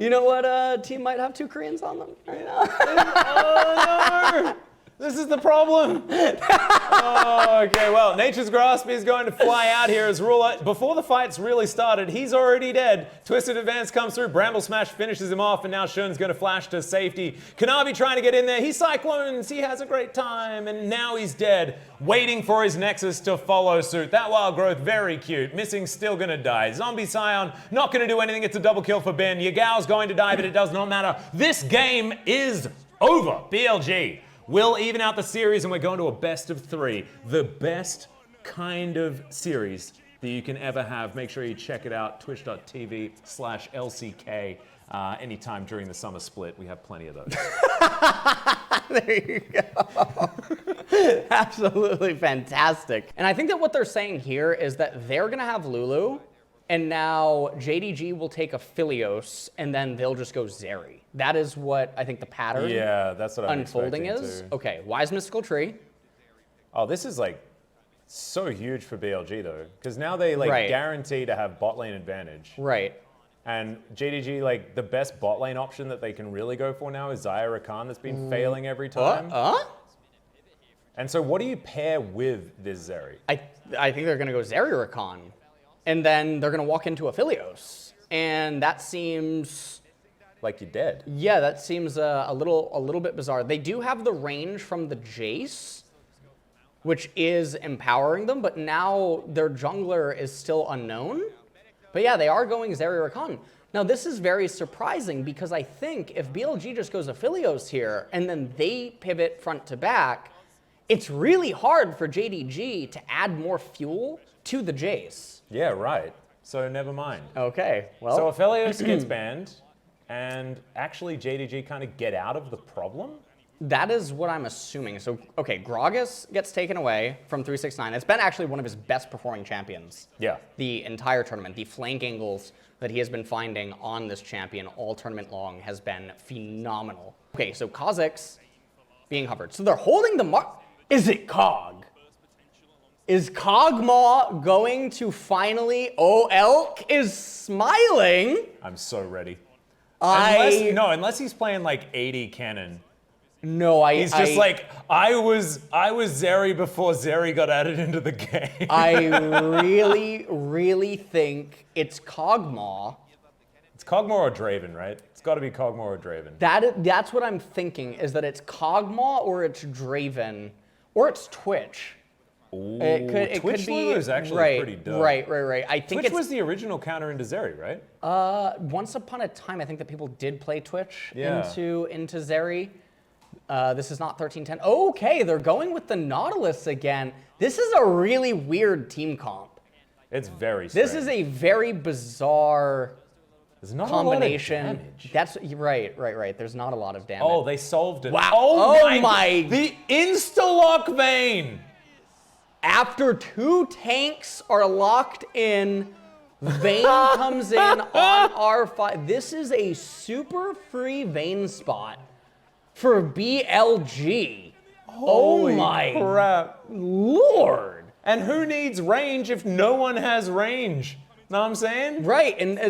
You know what team might have 2 Koreans on them right now? Oh, no. This is the problem. Oh, okay, well, Nature's Grasp is going to fly out here as Ruler. Before the fight's really started, he's already dead. Twisted Advance comes through, Bramble Smash finishes him off, and now Shun's going to flash to safety. Kanavi trying to get in there. He cyclones, he has a great time, and now he's dead, waiting for his Nexus to follow suit. That Wild Growth, very cute. Missing, still going to die. Zombie Scion, not going to do anything. It's a double kill for Ben. Yagao's going to die, but it does not matter. This game is over. BLG will even out the series, and we're going to a best of 3. The best kind of series that you can ever have. Make sure you check it out, twitch.tv/LCK. Anytime during the summer split, we have plenty of those. There you go. Absolutely fantastic. And I think that what they're saying here is that they're going to have Lulu, and now JDG will take a Philios, and then they'll just go Zeri. That is what I think the pattern that's what I'm unfolding is. Too. Okay, Wise Mystical Tree. Oh, this is like so huge for BLG though, because now they guarantee to have bot lane advantage. Right. And JDG, like the bbest bot lane option that they can really go for now is Xayah Rakan that's been failing every time. And so what do you pair with this Zeri? I think they're going to go Zeri Rakan. And then they're going to walk into a Philios. And that seems like you're dead. Yeah, that seems a little bit bizarre. They do have the range from the Jace, which is empowering them, but now their jungler is still unknown. But yeah, they are going Zeri Rakan. Now this is very surprising because I think if BLG just goes Aphelios here and then they pivot front to back, it's really hard for JDG to add more fuel to the Jace. Yeah, right. So never mind. Okay, well. So Aphelios gets banned. And actually JDG kind of get out of the problem? That is what I'm assuming. So, okay, Gragas gets taken away from 369. It's been actually one of his best performing champions. Yeah. The entire tournament. The flank angles that he has been finding on this champion all tournament long has been phenomenal. Okay, so Kha'Zix being hovered. So they're holding the mark. Is it Cog? Is Kog'Maw going to finally... Oh, Elk is smiling. I'm so ready. Unless he's playing like 80 cannon. No, he's just like, I was Zeri before Zeri got added into the game. I really think it's Kog'Maw. It's Kog'Maw or Draven, right? It's got to be Kog'Maw or Draven. That's what I'm thinking, is that it's Kog'Maw or it's Draven or it's Twitch. Ooh, it Twitch could be, is actually pretty dope. Right. I think Twitch was the original counter into Zeri, right? Once upon a time, I think that people did play Twitch into Zeri. This is not 1310. Okay, they're going with the Nautilus again. This is a really weird team comp. It's very strange. This is a very bizarre combination. A lot of damage. That's right. There's not a lot of damage. Oh, they solved it. Wow. Oh my. The insta-lock Vayne. After 2 tanks are locked in, Vayne comes in on R5. This is a super free Vayne spot for BLG. Holy oh my crap. Lord. And who needs range if no one has range? Know what I'm saying? Right, and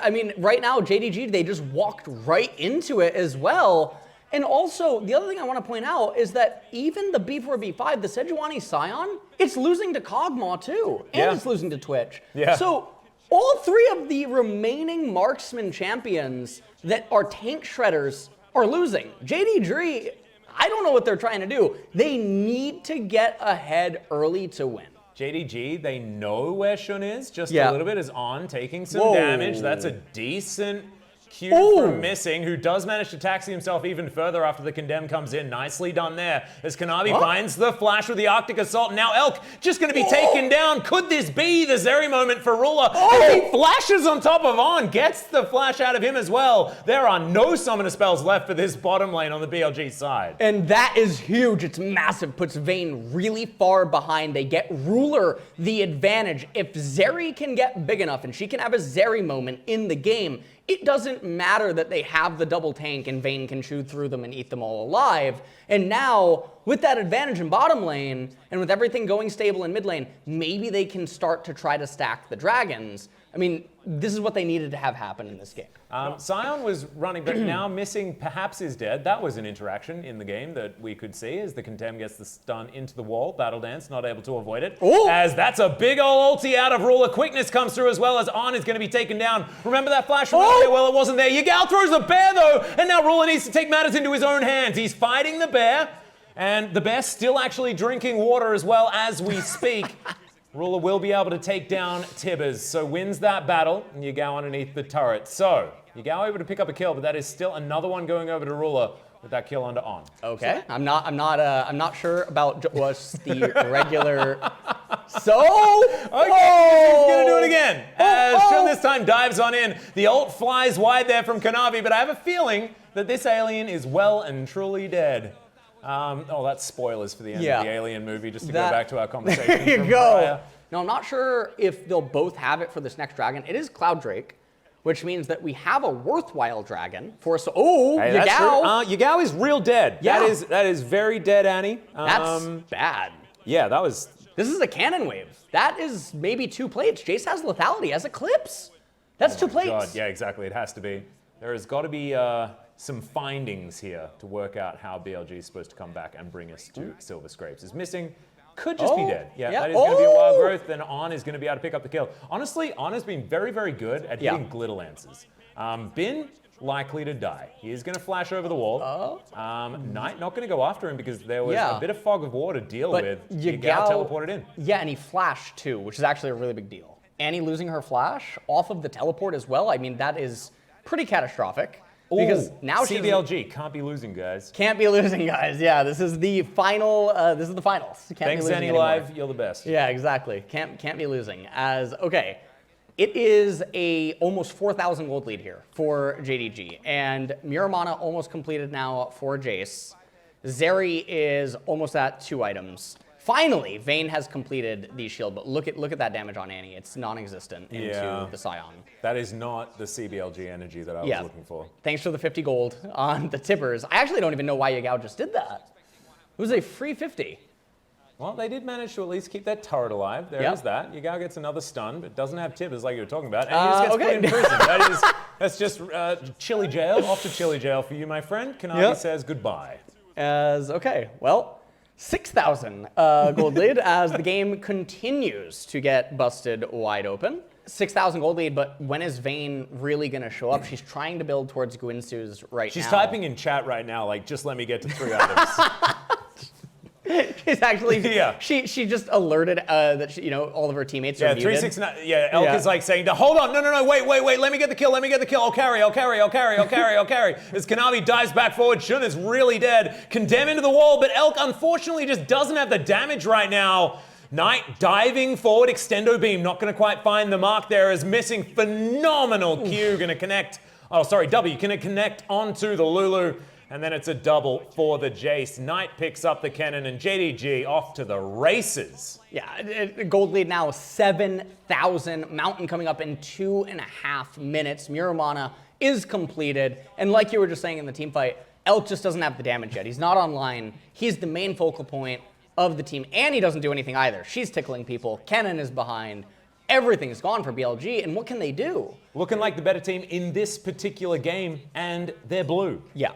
I mean, right now, JDG, they just walked right into it as well. And also, the other thing I want to point out is that even the B4B5, the Sejuani Scion, it's losing to Kog'Maw too. And it's losing to Twitch. Yeah. So all 3 of the remaining marksman champions that are tank shredders are losing. JDG, I don't know what they're trying to do. They need to get ahead early to win. JDG, they know where Shun is just a little bit, is on, taking some damage. That's a decent Q from Missing, who does manage to taxi himself even further after the Condemn comes in. Nicely done there, as Kanavi finds the flash with the Arctic Assault. Now Elk just going to be taken down. Could this be the Zeri moment for Ruler? He flashes on top of On, gets the flash out of him as well. There are no summoner spells left for this bottom lane on the BLG side. And that is huge. It's massive. Puts Vayne really far behind. They get Ruler the advantage. If Zeri can get big enough and she can have a Zeri moment in the game, it doesn't matter that they have the double tank and Vayne can shoot through them and eat them all alive. And now, with that advantage in bottom lane, and with everything going stable in mid lane, maybe they can start to try to stack the dragons. I mean, this is what they needed to have happen in this game. Scion was running, but now Missing perhaps is dead. That was an interaction in the game that we could see as the Contempt gets the stun into the wall. Battle Dance not able to avoid it. As that's a big ol' ulti out of Ruler. Quickness comes through as well as On is going to be taken down. Remember that flash from earlier? Well, it wasn't there. Yagao throws a bear though, and now Ruler needs to take matters into his own hands. He's fighting the bear, and the bear's still actually drinking water as well as we speak. Ruler will be able to take down Tibbers, so wins that battle, and Yagao underneath the turret. So, Yagao able to pick up a kill, but that is still another one going over to Ruler with that kill onto On. Okay, I'm not sure about just the regular. So, he's gonna do it again. As Shun this time dives on in. The ult flies wide there from Kanavi, but I have a feeling that this alien is well and truly dead. That's spoilers for the end of the Alien movie, just to go back to our conversation. There you go. Now, I'm not sure if they'll both have it for this next dragon. It is Cloud Drake, which means that we have a worthwhile dragon for us. Yagao. Yagao is real dead. Yeah. That is very dead, Annie. That's bad. Yeah, that was... This is a cannon wave. That is maybe 2 plates. Jace has lethality, has Eclipse. That's 2 plates. God, yeah, exactly. It has to be. There has got to be some findings here to work out how BLG is supposed to come back and bring us to Silver Scrapes. Is Missing, could just be dead. Yeah, that is going to be a wild growth. Then On is going to be able to pick up the kill. Honestly, On has been very, very good at hitting glitter lances. Bin likely to die. He is going to flash over the wall. Knight not going to go after him because there was a bit of fog of war to deal with. Yagao teleported in. Yeah, and he flashed too, which is actually a really big deal. Annie losing her flash off of the teleport as well. I mean, that is pretty catastrophic. Because now CBLG can't be losing, guys. Can't be losing, guys. Yeah, this is the final. This is the finals. Thanks, Annie Live. You're the best. Yeah, exactly. Can't be losing. It is a almost 4,000 gold lead here for JDG, and Miramana almost completed now for Jace. Zeri is almost at 2 items. Finally, Vayne has completed the shield, but look at that damage on Annie. It's non-existent into the Scion. That is not the CBLG energy that I was looking for. Thanks for the 50 gold on the Tippers. I actually don't even know why Yagao just did that. It was a free 50. Well, they did manage to at least keep that turret alive. There is that. Yagao gets another stun, but doesn't have Tippers like you were talking about. And he just gets put in prison. That's just chilly jail. Off to chilly jail for you, my friend. Kanavi says goodbye. Well, 6,000 gold lead as the game continues to get busted wide open. 6,000 gold lead, but when is Vayne really going to show up? She's trying to build towards Guinsu's now. She's typing in chat right now, like, just let me get to 3 items. She's actually, she just alerted that all of her teammates are muted. 369. Elk is like saying, hold on, no, wait, let me get the kill. I'll carry. As Kanavi dives back forward, Shun is really dead. Condemn into the wall, but Elk unfortunately just doesn't have the damage right now. Knight diving forward, extendo beam, not going to quite find the mark there as Missing. Phenomenal Q, going to connect. W, going to connect onto the Lulu. And then it's a double for the Jace. Knight picks up the cannon, and JDG off to the races. Yeah, gold lead now 7,000. Mountain coming up in 2.5 minutes. Miramana is completed. And like you were just saying in the team fight, Elk just doesn't have the damage yet. He's not online. He's the main focal point of the team. And he doesn't do anything either. She's tickling people. Kennen is behind. Everything's gone for BLG, and what can they do? Looking like the better team in this particular game, and they're blue. Yeah.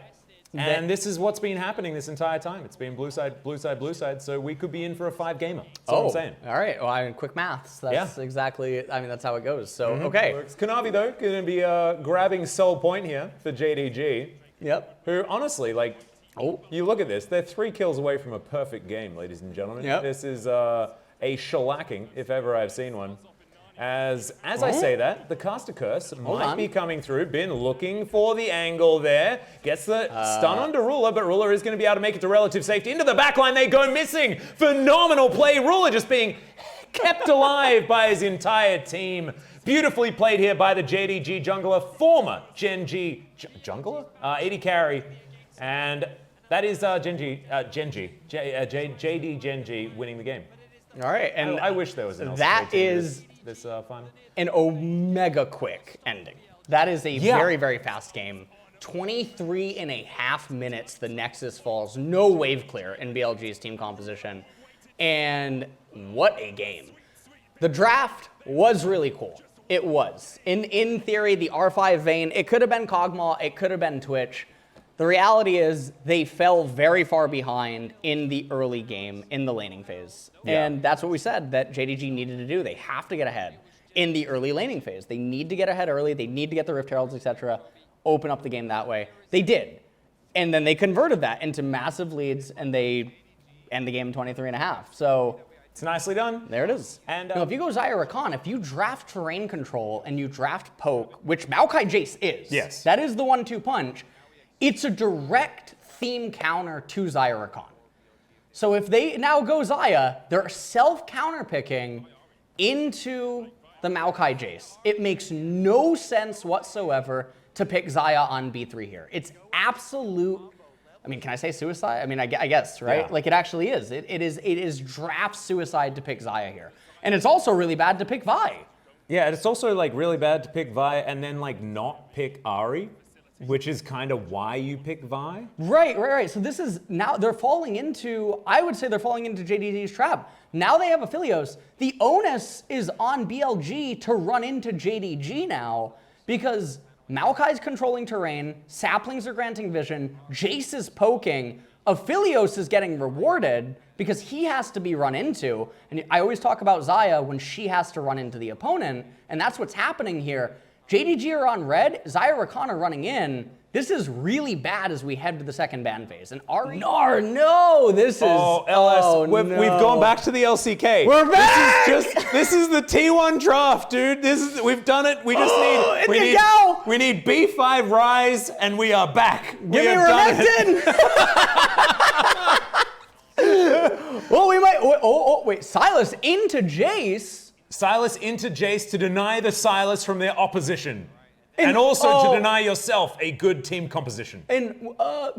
And this is what's been happening this entire time. It's been blue side, blue side, blue side. So we could be in for a 5-gamer. That's all I'm saying. All right. Well, I mean, quick maths. That's exactly. I mean, that's how it goes. So okay. Works. Kanavi though going to be grabbing sole point here for JDG. Yep. Who honestly, like, you look at this. They're 3 kills away from a perfect game, ladies and gentlemen. Yep. This is a shellacking, if ever I've seen one. As I say that, the caster curse might be coming through. Been looking for the angle there. Gets the stun onto Ruler, but Ruler is going to be able to make it to relative safety. Into the backline they go, missing. Phenomenal play. Ruler just being kept alive by his entire team. Beautifully played here by the JDG jungler, former Genji jungler? AD carry. And that is JD Genji winning the game. All right. And I wish there was an LCK that is this fun. an omega quick ending. That is a very, very fast game. 23.5 minutes, the Nexus falls. No wave clear in BLG's team composition. And what a game. The draft was really cool. It was. In theory, the R5 Vayne, it could have been Kog'Maw, it could have been Twitch. The reality is they fell very far behind in the early game, in the laning phase. Yeah. And that's what we said that JDG needed to do. They have to get ahead in the early laning phase. They need to get ahead early. They need to get the Rift Heralds, etc. Open up the game that way. They did. And then they converted that into massive leads, and they end the game in 23.5. So it's nicely done. There it is. And if you go Xayah Rakan, if you draft terrain control and you draft poke, which Maokai Jace is, yes, that is the 1-2 punch. It's a direct theme counter to Xayah Rakan. So if they now go Xayah, they're self-counter picking into the Maokai Jace. It makes no sense whatsoever to pick Xayah on B3 here. It's absolute, I mean, can I say suicide? I mean, I guess, right? Yeah. Like it actually is. It is draft suicide to pick Xayah here. And it's also really bad to pick Vi. Yeah, and it's also like really bad to pick Vi and then like not pick Ahri, which is kind of why you pick Vi. Right. So this is, now they're falling into, I would say they're falling into JDG's trap. Now they have Aphelios. The onus is on BLG to run into JDG now because Maokai's controlling terrain, Saplings are granting vision, Jace is poking, Aphelios is getting rewarded because he has to be run into. And I always talk about Xayah when she has to run into the opponent, and that's what's happening here. JDG are on red, Xayah Rakan are running in. This is really bad as we head to the second ban phase. And Ahri... No, this is... LS, we've gone back to the LCK. We're back! This is the T1 draft, dude. We've done it. We just we need B5 Rise, and we are back. Give me Renekton! Well, we might... wait. Sylas into Jace... Sylas into Jace to deny the Sylas from their opposition. And also to deny yourself a good team composition. And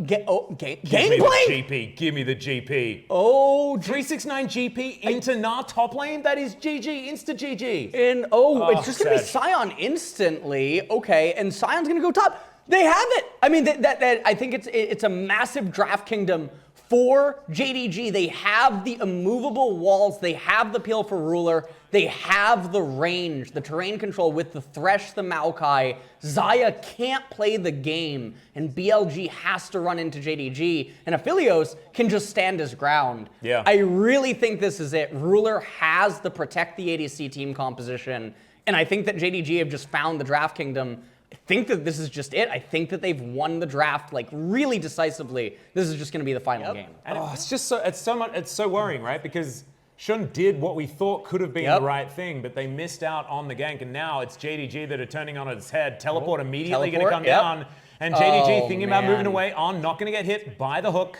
gameplay? Give me the GP. Oh, 369 GP into Gnar top lane? That is GG, insta GG. And it's just gonna be Sion instantly. Okay, and Sion's gonna go top. They have it. I mean, I think it's a massive draft kingdom for JDG. They have the immovable walls. They have the peel for Ruler. They have the range, the terrain control with the Thresh, the Maokai. Xayah can't play the game, and BLG has to run into JDG, and Aphelios can just stand his ground. Yeah. I really think this is it. Ruler has the protect the ADC team composition, and I think that JDG have just found the draft kingdom. I think that this is just it. I think that they've won the draft like really decisively. This is just going to be the final game. And it's so worrying, right? Because Shun did what we thought could have been the right thing, but they missed out on the gank, and now it's JDG that are turning on its head. Teleport immediately going to come down, and JDG thinking about moving away on, not going to get hit by the hook.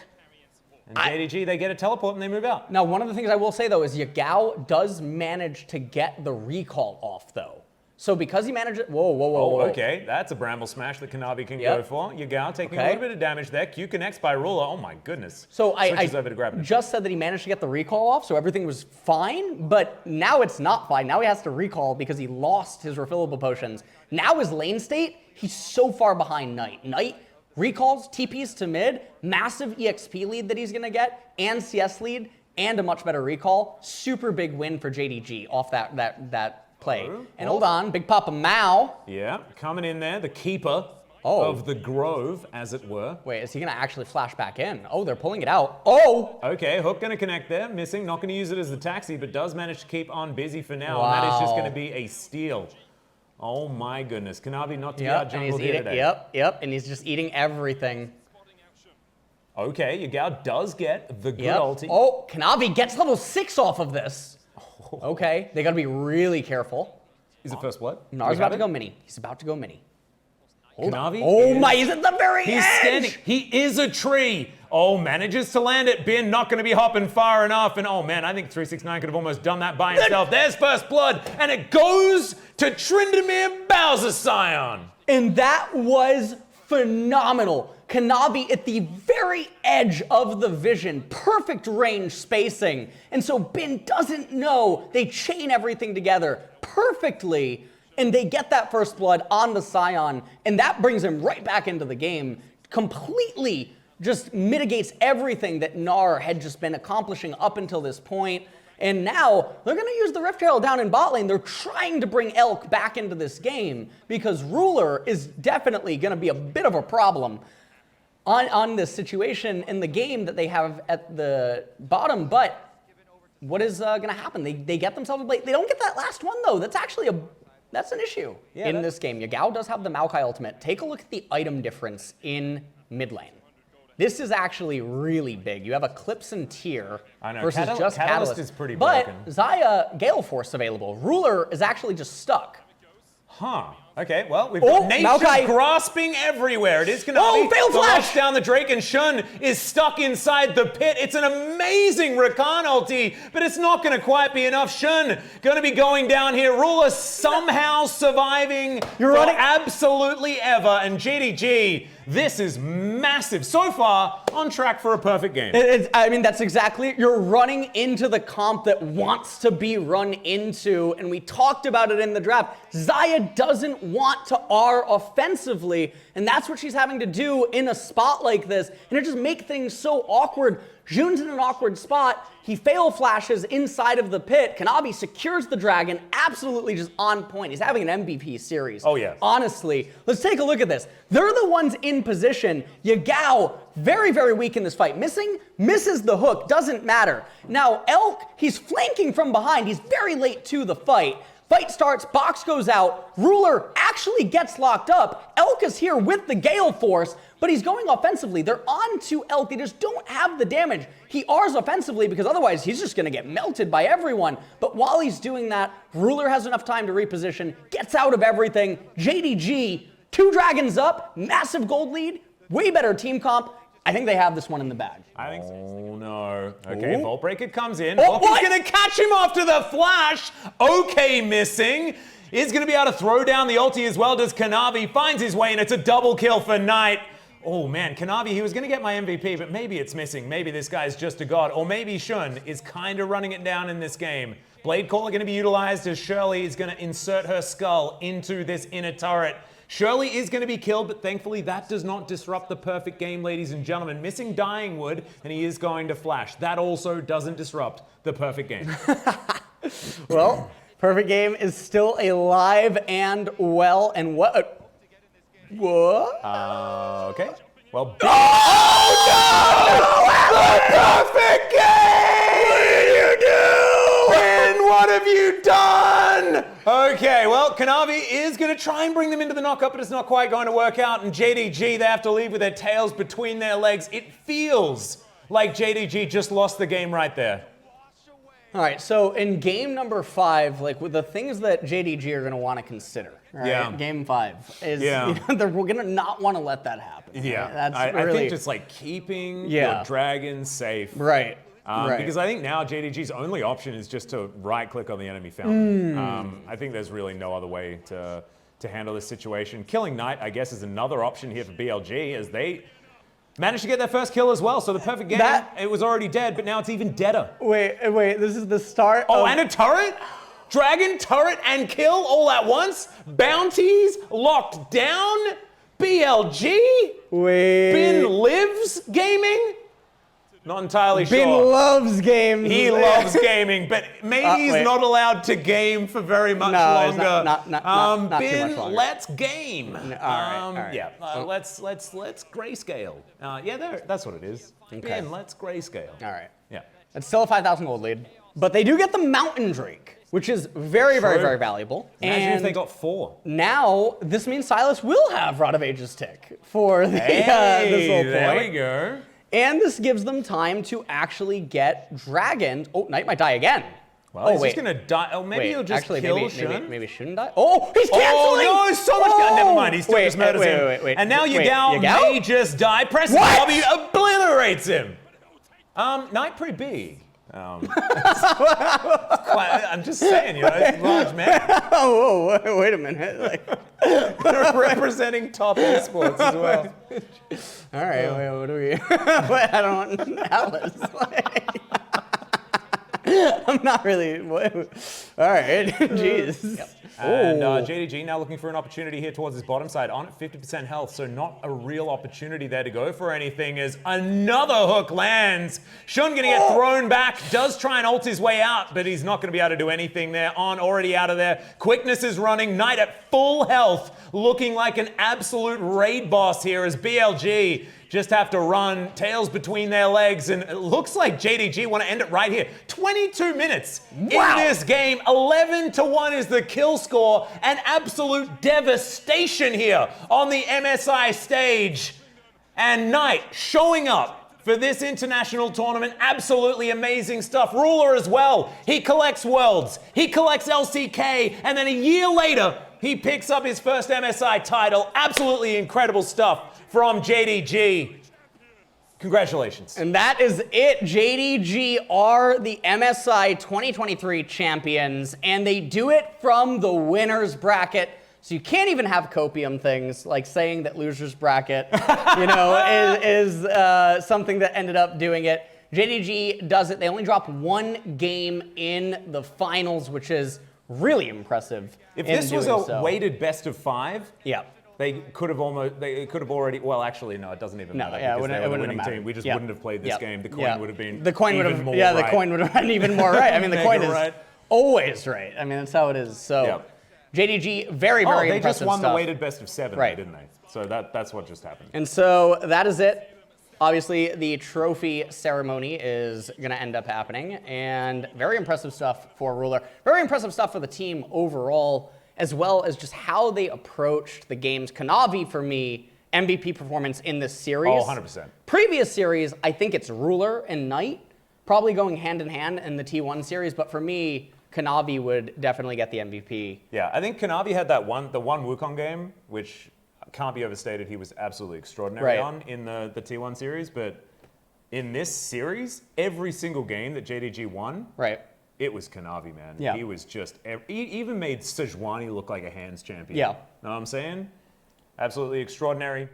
And JDG, they get a teleport and they move out. Now, one of the things I will say, though, is Yagao does manage to get the recall off, though. So because he managed it, whoa. Okay, that's a Bramble Smash that Kanavi can go for. Yagao taking a little bit of damage there. Q connects by Ruler. Oh my goodness. So I over to grab it. just said that he managed to get the recall off, so everything was fine, but now it's not fine. Now he has to recall because he lost his refillable potions. Now his lane state, he's so far behind Knight. Knight recalls, TPs to mid, massive EXP lead that he's gonna get, and CS lead, and a much better recall. Super big win for JDG off that play. And hold on, Big Papa Mao. Yeah, coming in there, the keeper of the Grove, as it were. Wait, is he going to actually flash back in? Oh, they're pulling it out. Oh! Okay, Hook going to connect there. Missing. Not going to use it as the taxi, but does manage to keep on busy for now. Wow. And that is just going to be a steal. Oh my goodness. Kanavi not to be out jungled here today. Yep. And he's just eating everything. Okay, Yagao does get the good ulti. Oh, Kanavi gets level 6 off of this. Okay, they got to be really careful. Is it first blood? No, he's about to go mini. He's about to go mini. Kanavi? Oh my, he's at the very edge! He's standing. He is a tree. Oh, manages to land it. Bin not going to be hopping far enough. And oh man, I think 369 could have almost done that by himself. There's first blood. And it goes to Tryndamere Bowser Scion. And that was phenomenal. Kanavi at the very edge of the vision. Perfect range spacing. And so Bin doesn't know. They chain everything together perfectly. And they get that first blood on the Scion, and that brings him right back into the game, completely just mitigates everything that Gnar had just been accomplishing up until this point. And now they're going to use the Rift Herald down in bot lane. They're trying to bring Elk back into this game because Ruler is definitely going to be a bit of a problem on this situation in the game that they have at the bottom. But what is going to happen? They get themselves a blade. They don't get that last one, though. That's actually that's an issue in this game. Yagao does have the Maokai ultimate. Take a look at the item difference in mid lane. This is actually really big. You have Eclipse and Tier versus just Catalyst. Is pretty broken. But Xayah Gale Force available. Ruler is actually just stuck. Huh. Okay, well, we've got nature grasping everywhere. It is going to be fail flash down the Drake, and Shun is stuck inside the pit. It's an amazing Rakan ulti, but it's not going to quite be enough. Shun going to be going down here. Ruler somehow surviving for absolutely ever, and JDG, this is massive. So far, on track for a perfect game. I mean, that's exactly it. You're running into the comp that wants to be run into, and we talked about it in the draft. Xayah doesn't want to R offensively, and that's what she's having to do in a spot like this, and it just makes things so awkward. June's in an awkward spot. He fail flashes inside of the pit. Kanavi secures the dragon, absolutely just on point. He's having an MVP series. Oh, yeah. Honestly, let's take a look at this. They're the ones in position. Yagao, very, very weak in this fight. Misses the hook, doesn't matter. Now, Elk, he's flanking from behind. He's very late to the fight. Fight starts, box goes out, Ruler actually gets locked up. Elk is here with the Gale Force, but he's going offensively. They're on to Elk, they just don't have the damage. He R's offensively because otherwise he's just gonna get melted by everyone. But while he's doing that, Ruler has enough time to reposition, gets out of everything. JDG, 2 dragons up, massive gold lead, way better team comp. I think they have this one in the bag. I think so. Oh no. Okay, Vault Breaker comes in. Volky's gonna catch him after the flash. Okay, missing. Is gonna be able to throw down the ulti as well. Does Kanavi, finds his way, and it's a double kill for Knight. Oh man, Kanavi, he was gonna get my MVP, but maybe it's missing. Maybe this guy's just a god. Or maybe Shun is kind of running it down in this game. Blade Caller gonna be utilized as Shirley is gonna insert her skull into this inner turret. Shirley is going to be killed, but thankfully that does not disrupt the perfect game, ladies and gentlemen. Missing Dying Wood, and he is going to flash. That also doesn't disrupt the perfect game. Well, perfect game is still alive and well, and what? Okay. Well, the perfect game! What did you do? And what have you done? Okay, well, Kanavi is going to try and bring them into the knockup, but it's not quite going to work out. And JDG, they have to leave with their tails between their legs. It feels like JDG just lost the game right there. All right, so in game number 5, like with the things that JDG are going to want to consider, right? Game 5 is they're going to not want to let that happen. Yeah, right? That's I think just like keeping your dragon safe. Right. Because I think now JDG's only option is just to right-click on the enemy fountain. I think there's really no other way to handle this situation. Killing Knight, I guess, is another option here for BLG, as they managed to get their first kill as well. So the perfect game, it was already dead, but now it's even deader. Wait, this is the start of... and a turret? Dragon, turret, and kill all at once? Bounties locked down? BLG? Wait. Bin lives gaming? Not entirely Bin sure. loves games. He loves gaming, but maybe he's not allowed to game for very much longer. Not Bin, too much longer. let's game. All right. Yeah, let's grayscale. That's what it is. Okay. Bin, let's grayscale. All right. Yeah. It's still a 5,000 gold lead, but they do get the Mountain Drake, which is very, very valuable. Imagine if they got 4. Now, this means Silas will have Rod of Ages tick for the, this whole point. There we go. And this gives them time to actually get dragoned. Oh, Knight might die again. Well, he's just going to die. Oh, maybe he'll just kill Shun. Maybe shouldn't die. Oh, he's canceling! Oh, no, so much. Never mind, he still just murders him. Wait. And now Yagao may just die. Pressing W obliterates him. Knight pretty big. I'm just saying, it's a large man. Oh, wait a minute. Like, representing top esports as well. All right, wait, what do we? Wait, I don't want ATLUS. I'm not really. All right, jeez. Yep. And JDG now looking for an opportunity here towards his bottom side on at 50% health, so not a real opportunity there to go for anything as another hook lands. Shun gonna get thrown back, does try and ult his way out, but he's not gonna be able to do anything there. On already out of there. Quickness is running, Knight at full health, looking like an absolute raid boss here as BLG just have to run, tails between their legs, and it looks like JDG want to end it right here. 22 minutes in this game, 11-1 is the kill score, and absolute devastation here on the MSI stage. And Knight showing up for this international tournament, absolutely amazing stuff. Ruler as well, he collects Worlds, he collects LCK, and then a year later, he picks up his first MSI title. Absolutely incredible stuff from JDG. Congratulations. And that is it. JDG are the MSI 2023 champions, and they do it from the winner's bracket. So you can't even have copium things like saying that loser's bracket, is something that ended up doing it. JDG does it. They only drop 1 game in the finals, which is really impressive. If this was a weighted best of 5, yeah. They could have already, well, actually, no, it doesn't even matter. Because they were the winning team. We just wouldn't have played this game. The coin would have been the coin even more the right. coin would have been even more right. I mean, the coin is right. always right. I mean, that's how it is. So, JDG, very they impressive just won stuff. the weighted best of 7, right. didn't they? So that's what just happened. And so that is it. Obviously, the trophy ceremony is going to end up happening, and very impressive stuff for Ruler. Very impressive stuff for the team overall, as well as just how they approached the games. Kanavi, for me, MVP performance in this series. Oh, 100%. Previous series, I think it's Ruler and Knight, probably going hand in hand in the T1 series, but for me, Kanavi would definitely get the MVP. Yeah, I think Kanavi had the one Wukong game, which can't be overstated. He was absolutely extraordinary on in the T1 series, but in this series, every single game that JDG won, it was Kanavi, man. Yeah. He was just, he even made Sejuani look like a hands champion. Yeah. Know what I'm saying? Absolutely extraordinary.